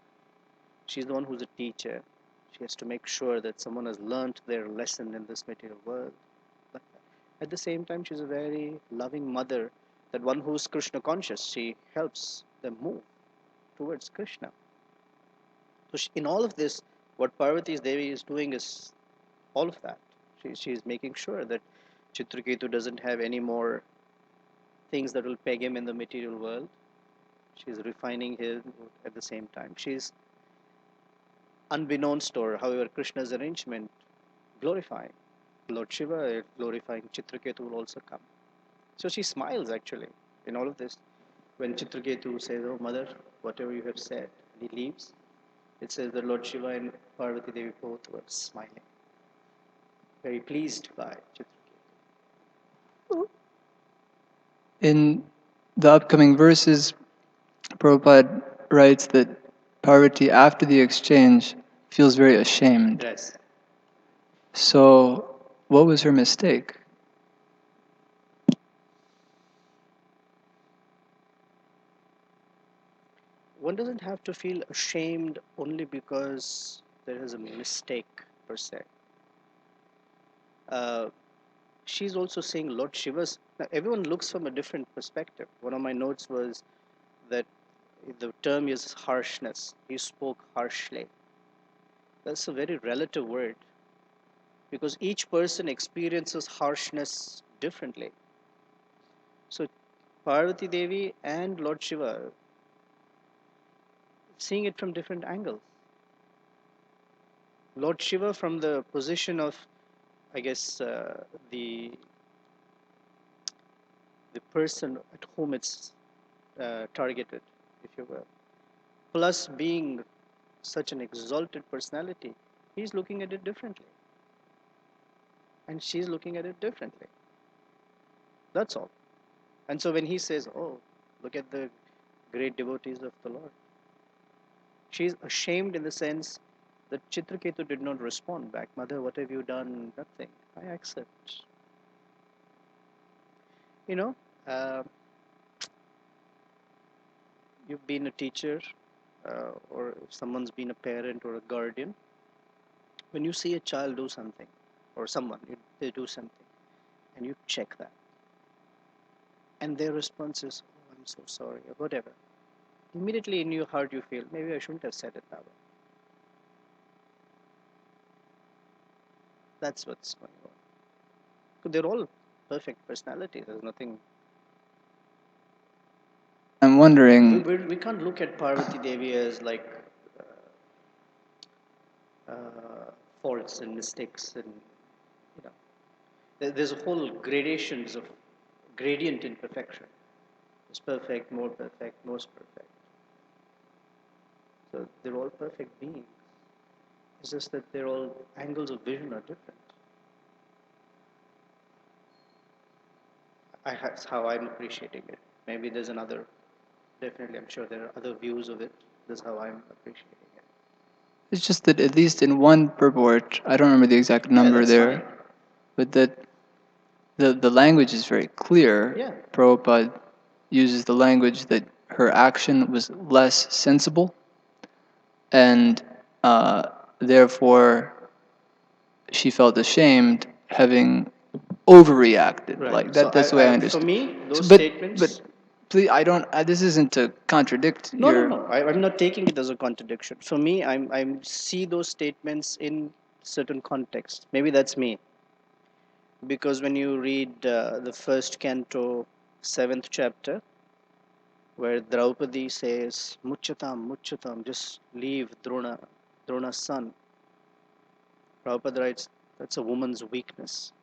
She's the one who's a teacher. She has to make sure that someone has learnt their lesson in this material world. At the same time, she's a very loving mother that one who's Krishna conscious, she helps them move towards Krishna. So in all of this, what Parvati Devi is doing is all of that. She's making sure that Chitraketu doesn't have any more things that will peg him in the material world. She's refining him at the same time. She's, unbeknownst to her, however, Krishna's arrangement, glorifying Lord Shiva, glorifying Chitraketu will also come. So she smiles actually in all of this. When Chitraketu says, "Oh mother, whatever you have said," and he leaves, it says that Lord Shiva and Parvati Devi both were smiling, very pleased by Chitraketu. In the upcoming verses, Prabhupada writes that Parvati, after the exchange, feels very ashamed. Yes. So, what was her mistake? One doesn't have to feel ashamed only because there is a mistake per se. She's also saying Lord Shiva's. Now, everyone looks from a different perspective. One of my notes was that the term is harshness. He spoke harshly. That's a very relative word because each person experiences harshness differently. So, Parvati Devi and Lord Shiva seeing it from different angles. Lord Shiva from the position of, I guess, the person at whom it's targeted, if you will. Plus, being such an exalted personality, he's looking at it differently. And she's looking at it differently. That's all. And so when he says, "Oh, look at the great devotees of the Lord," she's ashamed in the sense that Chitraketu did not respond back. "Mother, what have you done?" Nothing. I accept. You know, uh, you've been a teacher, or if someone's been a parent or a guardian. When you see a child do something, or someone, they do something, and you check that, and their response is, "Oh, I'm so sorry," or whatever. Immediately in your heart you feel, maybe I shouldn't have said it that way. That's what's going on. So they're all perfect personalities. There's nothing. I'm wondering. We can't look at Parvati Devi as like faults and mistakes, and you know, there's a whole gradations of gradient in perfection. It's perfect, more perfect, most perfect. So they're all perfect beings. It's just that they're all angles of vision are different. That's how I'm appreciating it. Maybe there's another. Definitely, I'm sure there are other views of it. That's how I'm appreciating it. It's just that at least in one purport, I don't remember the exact number that's there, fine. but that the language is very clear. Yeah. Prabhupada uses the language that her action was less sensible, and therefore she felt ashamed having overreacted. Right. Like So that. That's the way I for understand. me, those But statements. please, I don't. This isn't to contradict No, no, your. no. I'm not taking it as a contradiction. For me, I'm see those statements in certain context. Maybe that's me. Because when you read the first canto, 7th chapter, where Draupadi says, "Muchatam, Muchatam, just leave Drona's son." Prabhupada writes, that's a woman's weakness.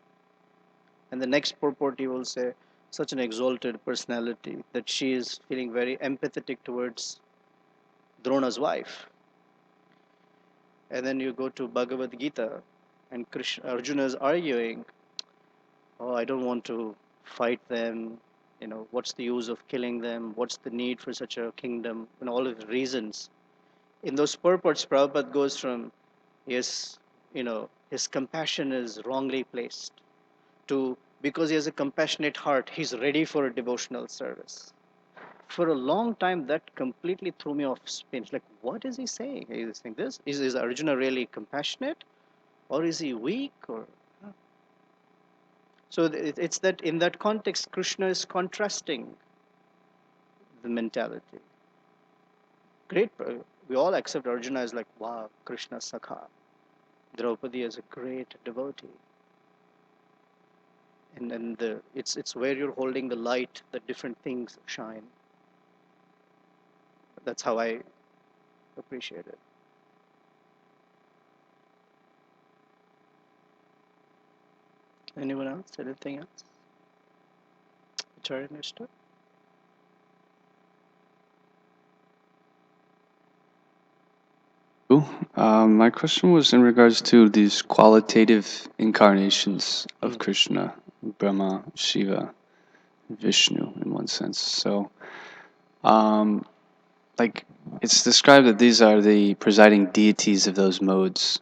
And the next purport he will say, such an exalted personality that she is feeling very empathetic towards Drona's wife. And then you go to Bhagavad Gita, and Arjuna is arguing, "Oh, I don't want to fight them. What's the use of killing them? What's the need for such a kingdom?" And all of the reasons. In those purports, Prabhupada goes from, yes, his compassion is wrongly placed, to because he has a compassionate heart, he's ready for a devotional service. For a long time, that completely threw me off spin. Like, what is he saying? Is he saying this? Is Arjuna really compassionate? Or is he weak? So So it's that in that context, Krishna is contrasting the mentality. Great, we all accept Arjuna as like, wow, Krishna Sakha. Draupadi is a great devotee. And then it's where you're holding the light that different things shine. That's how I appreciate it. Anyone else? Anything else? Acharya Nishta? My question was in regards to these qualitative incarnations of Krishna, Brahma, Shiva, Vishnu, in one sense. So, like, it's described that these are the presiding deities of those modes.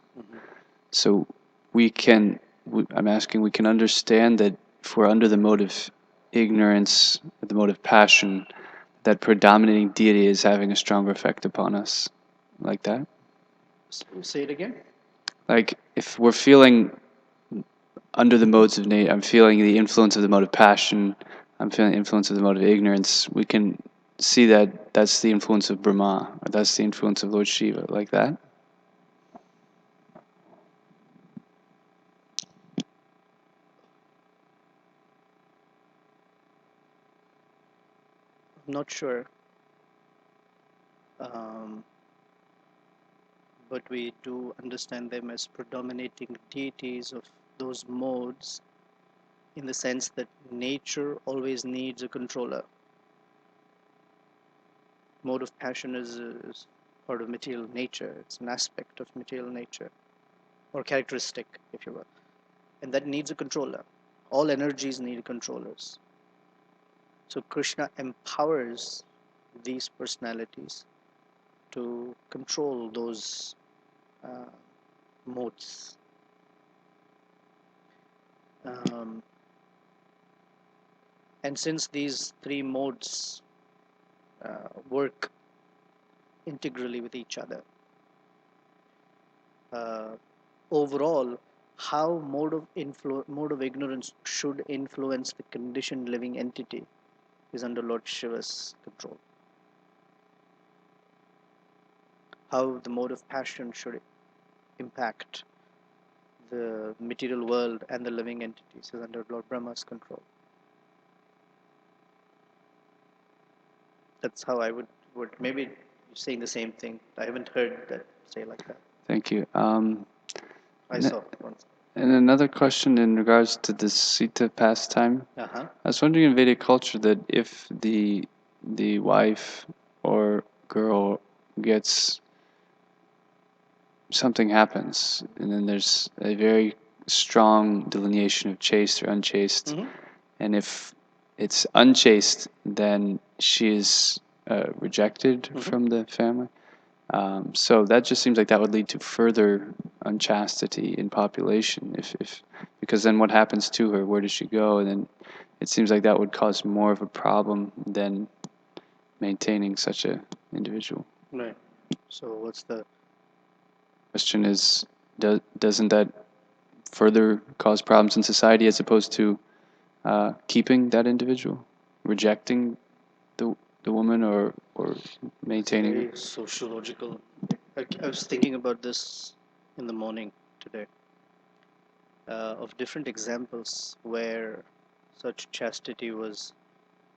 So, I'm asking, we can understand that if we're under the mode of ignorance, the mode of passion, that predominating deity is having a stronger effect upon us, like that? Say it again. Like, if we're feeling under the modes of nature, I'm feeling the influence of the mode of passion, I'm feeling the influence of the mode of ignorance, we can see that that's the influence of Brahma, or that's the influence of Lord Shiva, like that? I'm not sure. But we do understand them as predominating deities of those modes in the sense that nature always needs a controller. Mode of passion is part of material nature. It's an aspect of material nature, or characteristic, if you will. And that needs a controller. All energies need controllers. So Krishna empowers these personalities to control those modes. And since these three modes work integrally with each other, overall, how mode of ignorance should influence the conditioned living entity is under Lord Shiva's control. How the mode of passion should impact the material world and the living entities is under Lord Brahma's control. That's how I would maybe you're saying the same thing. I haven't heard that say like that. Thank you. I saw once. And another question in regards to the Sita pastime. Uh-huh. I was wondering in Vedic culture that if the wife or girl gets something happens, and then there's a very strong delineation of chaste or unchaste, and if it's unchaste, then she is rejected from the family. So that just seems like that would lead to further unchastity in population. If because then what happens to her? Where does she go? And then it seems like that would cause more of a problem than maintaining such an individual. Right. So what's the Question is, doesn't that further cause problems in society as opposed to keeping that individual, rejecting the woman, or maintaining her? very sociological? I was thinking about this in the morning today, of different examples where such chastity was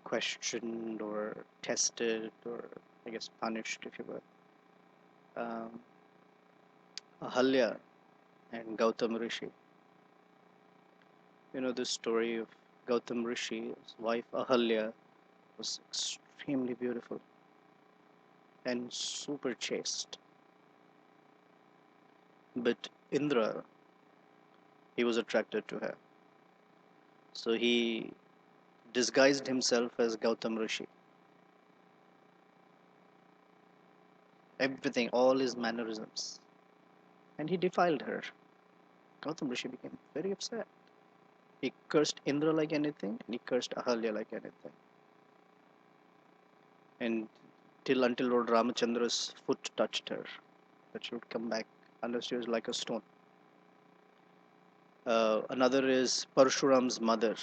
questioned or tested or I guess punished, if you will. Ahalya and Gautam Rishi. You know the story of Gautam Rishi. His wife Ahalya was extremely beautiful and super chaste. But Indra, he was attracted to her. So he disguised himself as Gautam Rishi. Everything, all his mannerisms. And he defiled her. Gautam Rishi became very upset. He cursed Indra like anything, and he cursed Ahalya like anything. And until Lord Ramachandra's foot touched her, that she would come back unless she was like a stone. Another is Parshuram's mother,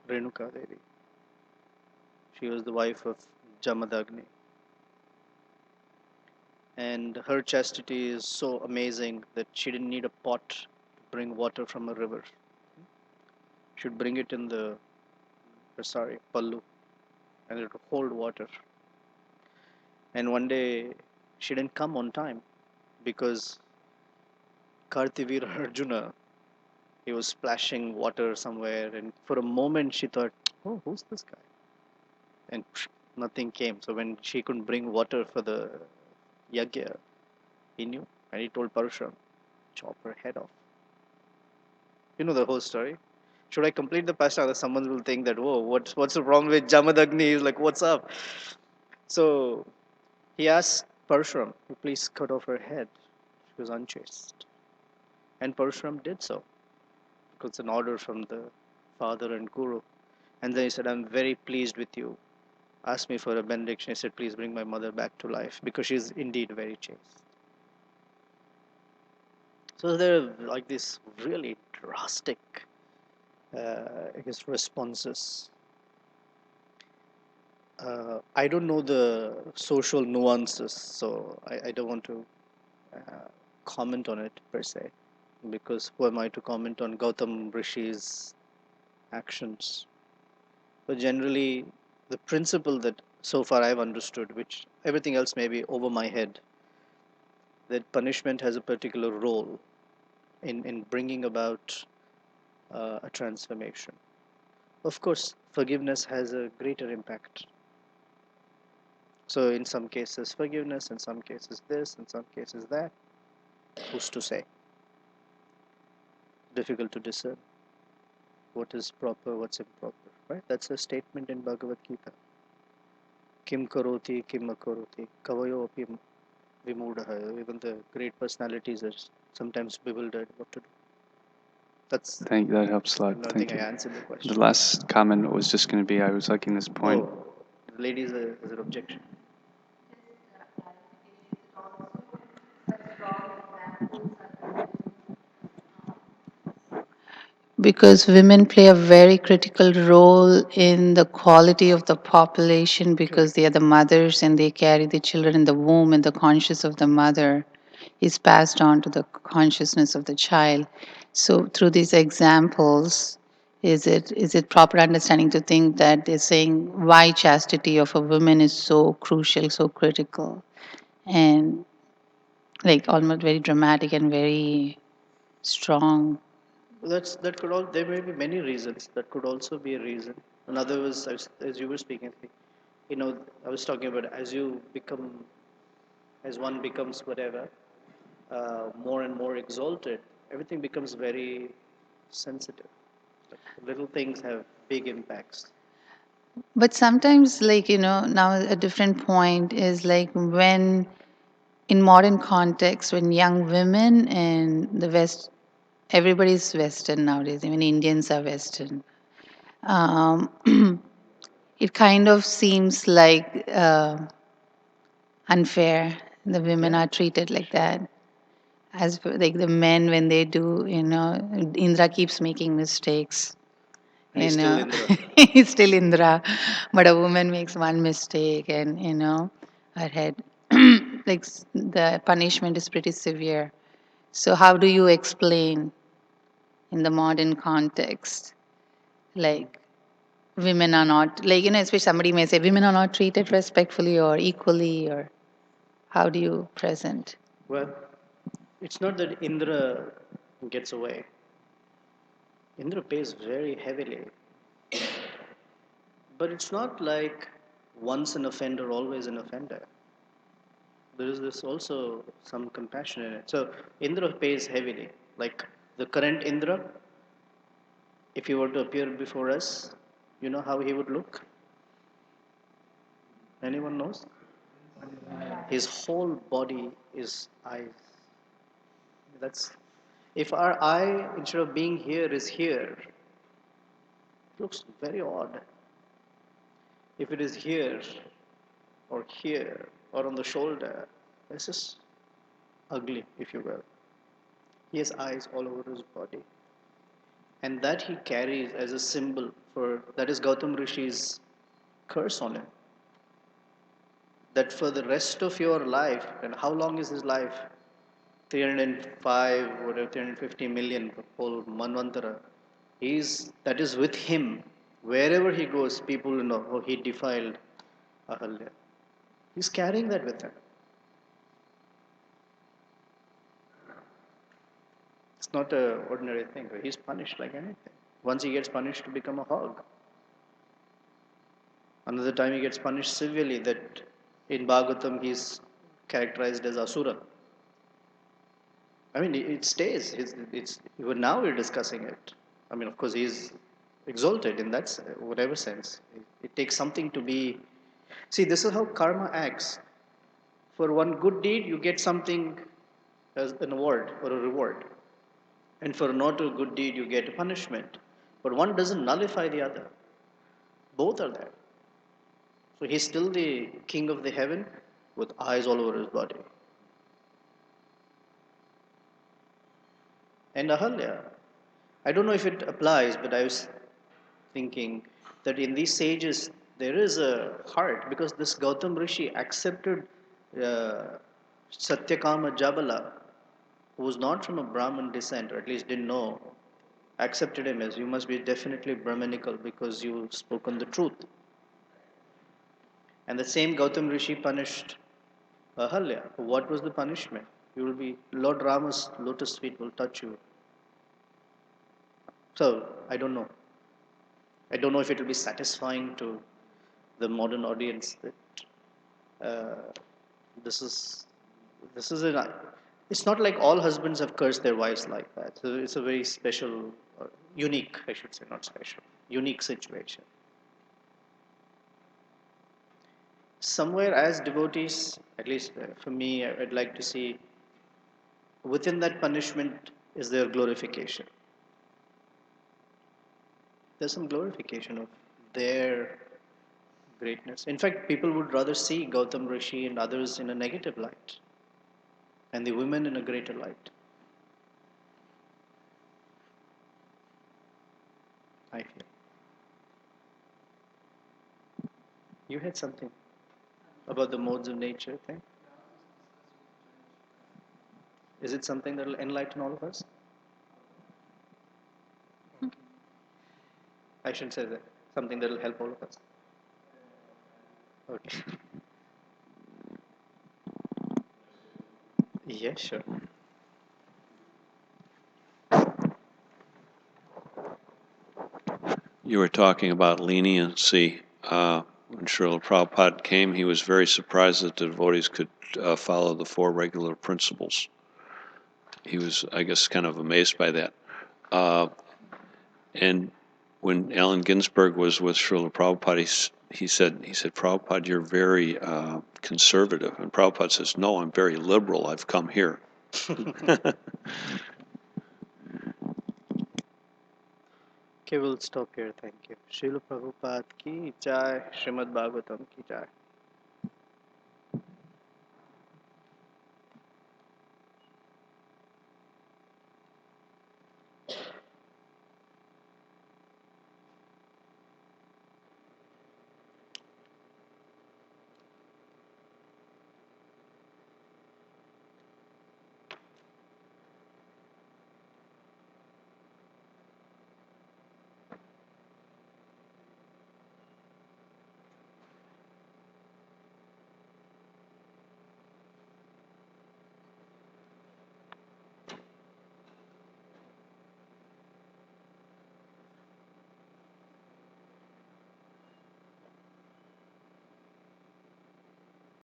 Renuka Devi. She was the wife of Jamadagni. And her chastity is so amazing that she didn't need a pot to bring water from a river. She would bring it in the pallu, and it would hold water. And one day she didn't come on time because Kartivir Arjuna, he was splashing water somewhere, and for a moment she thought, oh, who's this guy? And nothing came. So when she couldn't bring water for the yagya, he knew, and he told Parashuram, chop her head off. You know the whole story. Should I complete the pasta? Someone will think that, whoa, what's the problem with Jamadagni? He's like, what's up? So he asked Parashuram to please cut off her head. She was unchaste. And Parashuram did so, because it's an order from the father and guru. And then he said, I'm very pleased with you. Asked me for a benediction. He said, please bring my mother back to life, because she's indeed very chaste. So there are like these really drastic responses. I don't know the social nuances, so I don't want to comment on it per se, because who am I to comment on Gautam Rishi's actions? But generally, the principle that so far I've understood, which everything else may be over my head, that punishment has a particular role in bringing about a transformation. Of course, forgiveness has a greater impact. So in some cases forgiveness, in some cases this, in some cases that. Who's to say? Difficult to discern what is proper, what's improper, right? That's a statement in Bhagavad Gita. Kim karoti, kim akaroti, kavayo api vimudha. Even the great personalities are sometimes bewildered what to do. Thank you. That helps a lot. I Thank think I you. answered the question. The last comment was just going to be, I was liking this point. Oh, the ladies is an objection. Because women play a very critical role in the quality of the population, because they are the mothers and they carry the children in the womb, and the conscious of the mother is passed on to the consciousness of the child. So through these examples, is it proper understanding to think that they're saying why chastity of a woman is so crucial, so critical, and like almost very dramatic and very strong? That could all. There may be many reasons. That could also be a reason. Another was, as you were speaking, I was talking about as one becomes whatever, more and more exalted, everything becomes very sensitive. Like, little things have big impacts. But sometimes, like, now a different point is like when in modern context, when young women in the West, everybody's Western nowadays, even Indians are Western. Um, it kind of seems like unfair. The women are treated like that. As for, like the men, when they do, Indra keeps making mistakes. And he's still Indra. He's still Indra, but a woman makes one mistake, and her head, like the punishment is pretty severe. So how do you explain in the modern context, like women are not, like especially somebody may say women are not treated respectfully or equally, or how do you present? Well, it's not that Indra gets away. Indra pays very heavily. But it's not like once an offender, always an offender. There is this also some compassion in it. So Indra pays heavily. Like the current Indra, if he were to appear before us, you know how he would look? Anyone knows? His whole body is eyes. That's if our eye, instead of being here, is here, it looks very odd. If it is here or on the shoulder, it's just ugly, if you will. He has eyes all over his body. And that he carries as a symbol for, that is Gautam Rishi's curse on him. That for the rest of your life, and how long is his life? 305, whatever, 350 million, whole Manvantara. That is with him. Wherever he goes, people know, oh, he defiled Ahalya. He's carrying that with him. It's not an ordinary thing. He's punished like anything. Once he gets punished to become a hog. Another time he gets punished severely, that in Bhagavatam he's characterized as Asura. I mean, it stays. Even now we're discussing it. I mean, of course, he's exalted in that whatever sense. It takes something to be. See, this is how karma acts. For one good deed, you get something as an award or a reward. And for not a good deed, you get a punishment. But one doesn't nullify the other. Both are there. So he's still the king of the heaven with eyes all over his body. And Ahalya, I don't know if it applies, but I was thinking that in these sages there is a heart, because this Gautam Rishi accepted Satyakama Jabala, who was not from a Brahmin descent, or at least didn't know, accepted him as, you must be definitely Brahminical because you've spoken the truth. And the same Gautam Rishi punished Ahalya. What was the punishment? You will be, Lord Rama's lotus feet will touch you. So, I don't know. I don't know if it will be satisfying to the modern audience that this is an. It's not like all husbands have cursed their wives like that. So it's a very special, unique, I should say, not special, unique situation. Somewhere, as devotees, at least for me, I'd like to see within that punishment is their glorification. There's some glorification of their greatness. In fact, people would rather see Gautam Rishi and others in a negative light, and the women in a greater light. I feel. You had something about the modes of nature thing? Is it something that will enlighten all of us? I shouldn't say that. Something that will help all of us. Okay. Yeah, sure. You were talking about leniency. When Srila Prabhupada came, he was very surprised that the devotees could follow the four regular principles. He was, I guess, kind of amazed by that. And when Allen Ginsberg was with Srila Prabhupada, he said, Prabhupada, you're very conservative. And Prabhupada says, no, I'm very liberal. I've come here. Okay, we'll stop here. Thank you. Srila Prabhupada ki jai, Srimad Bhagavatam ki jai.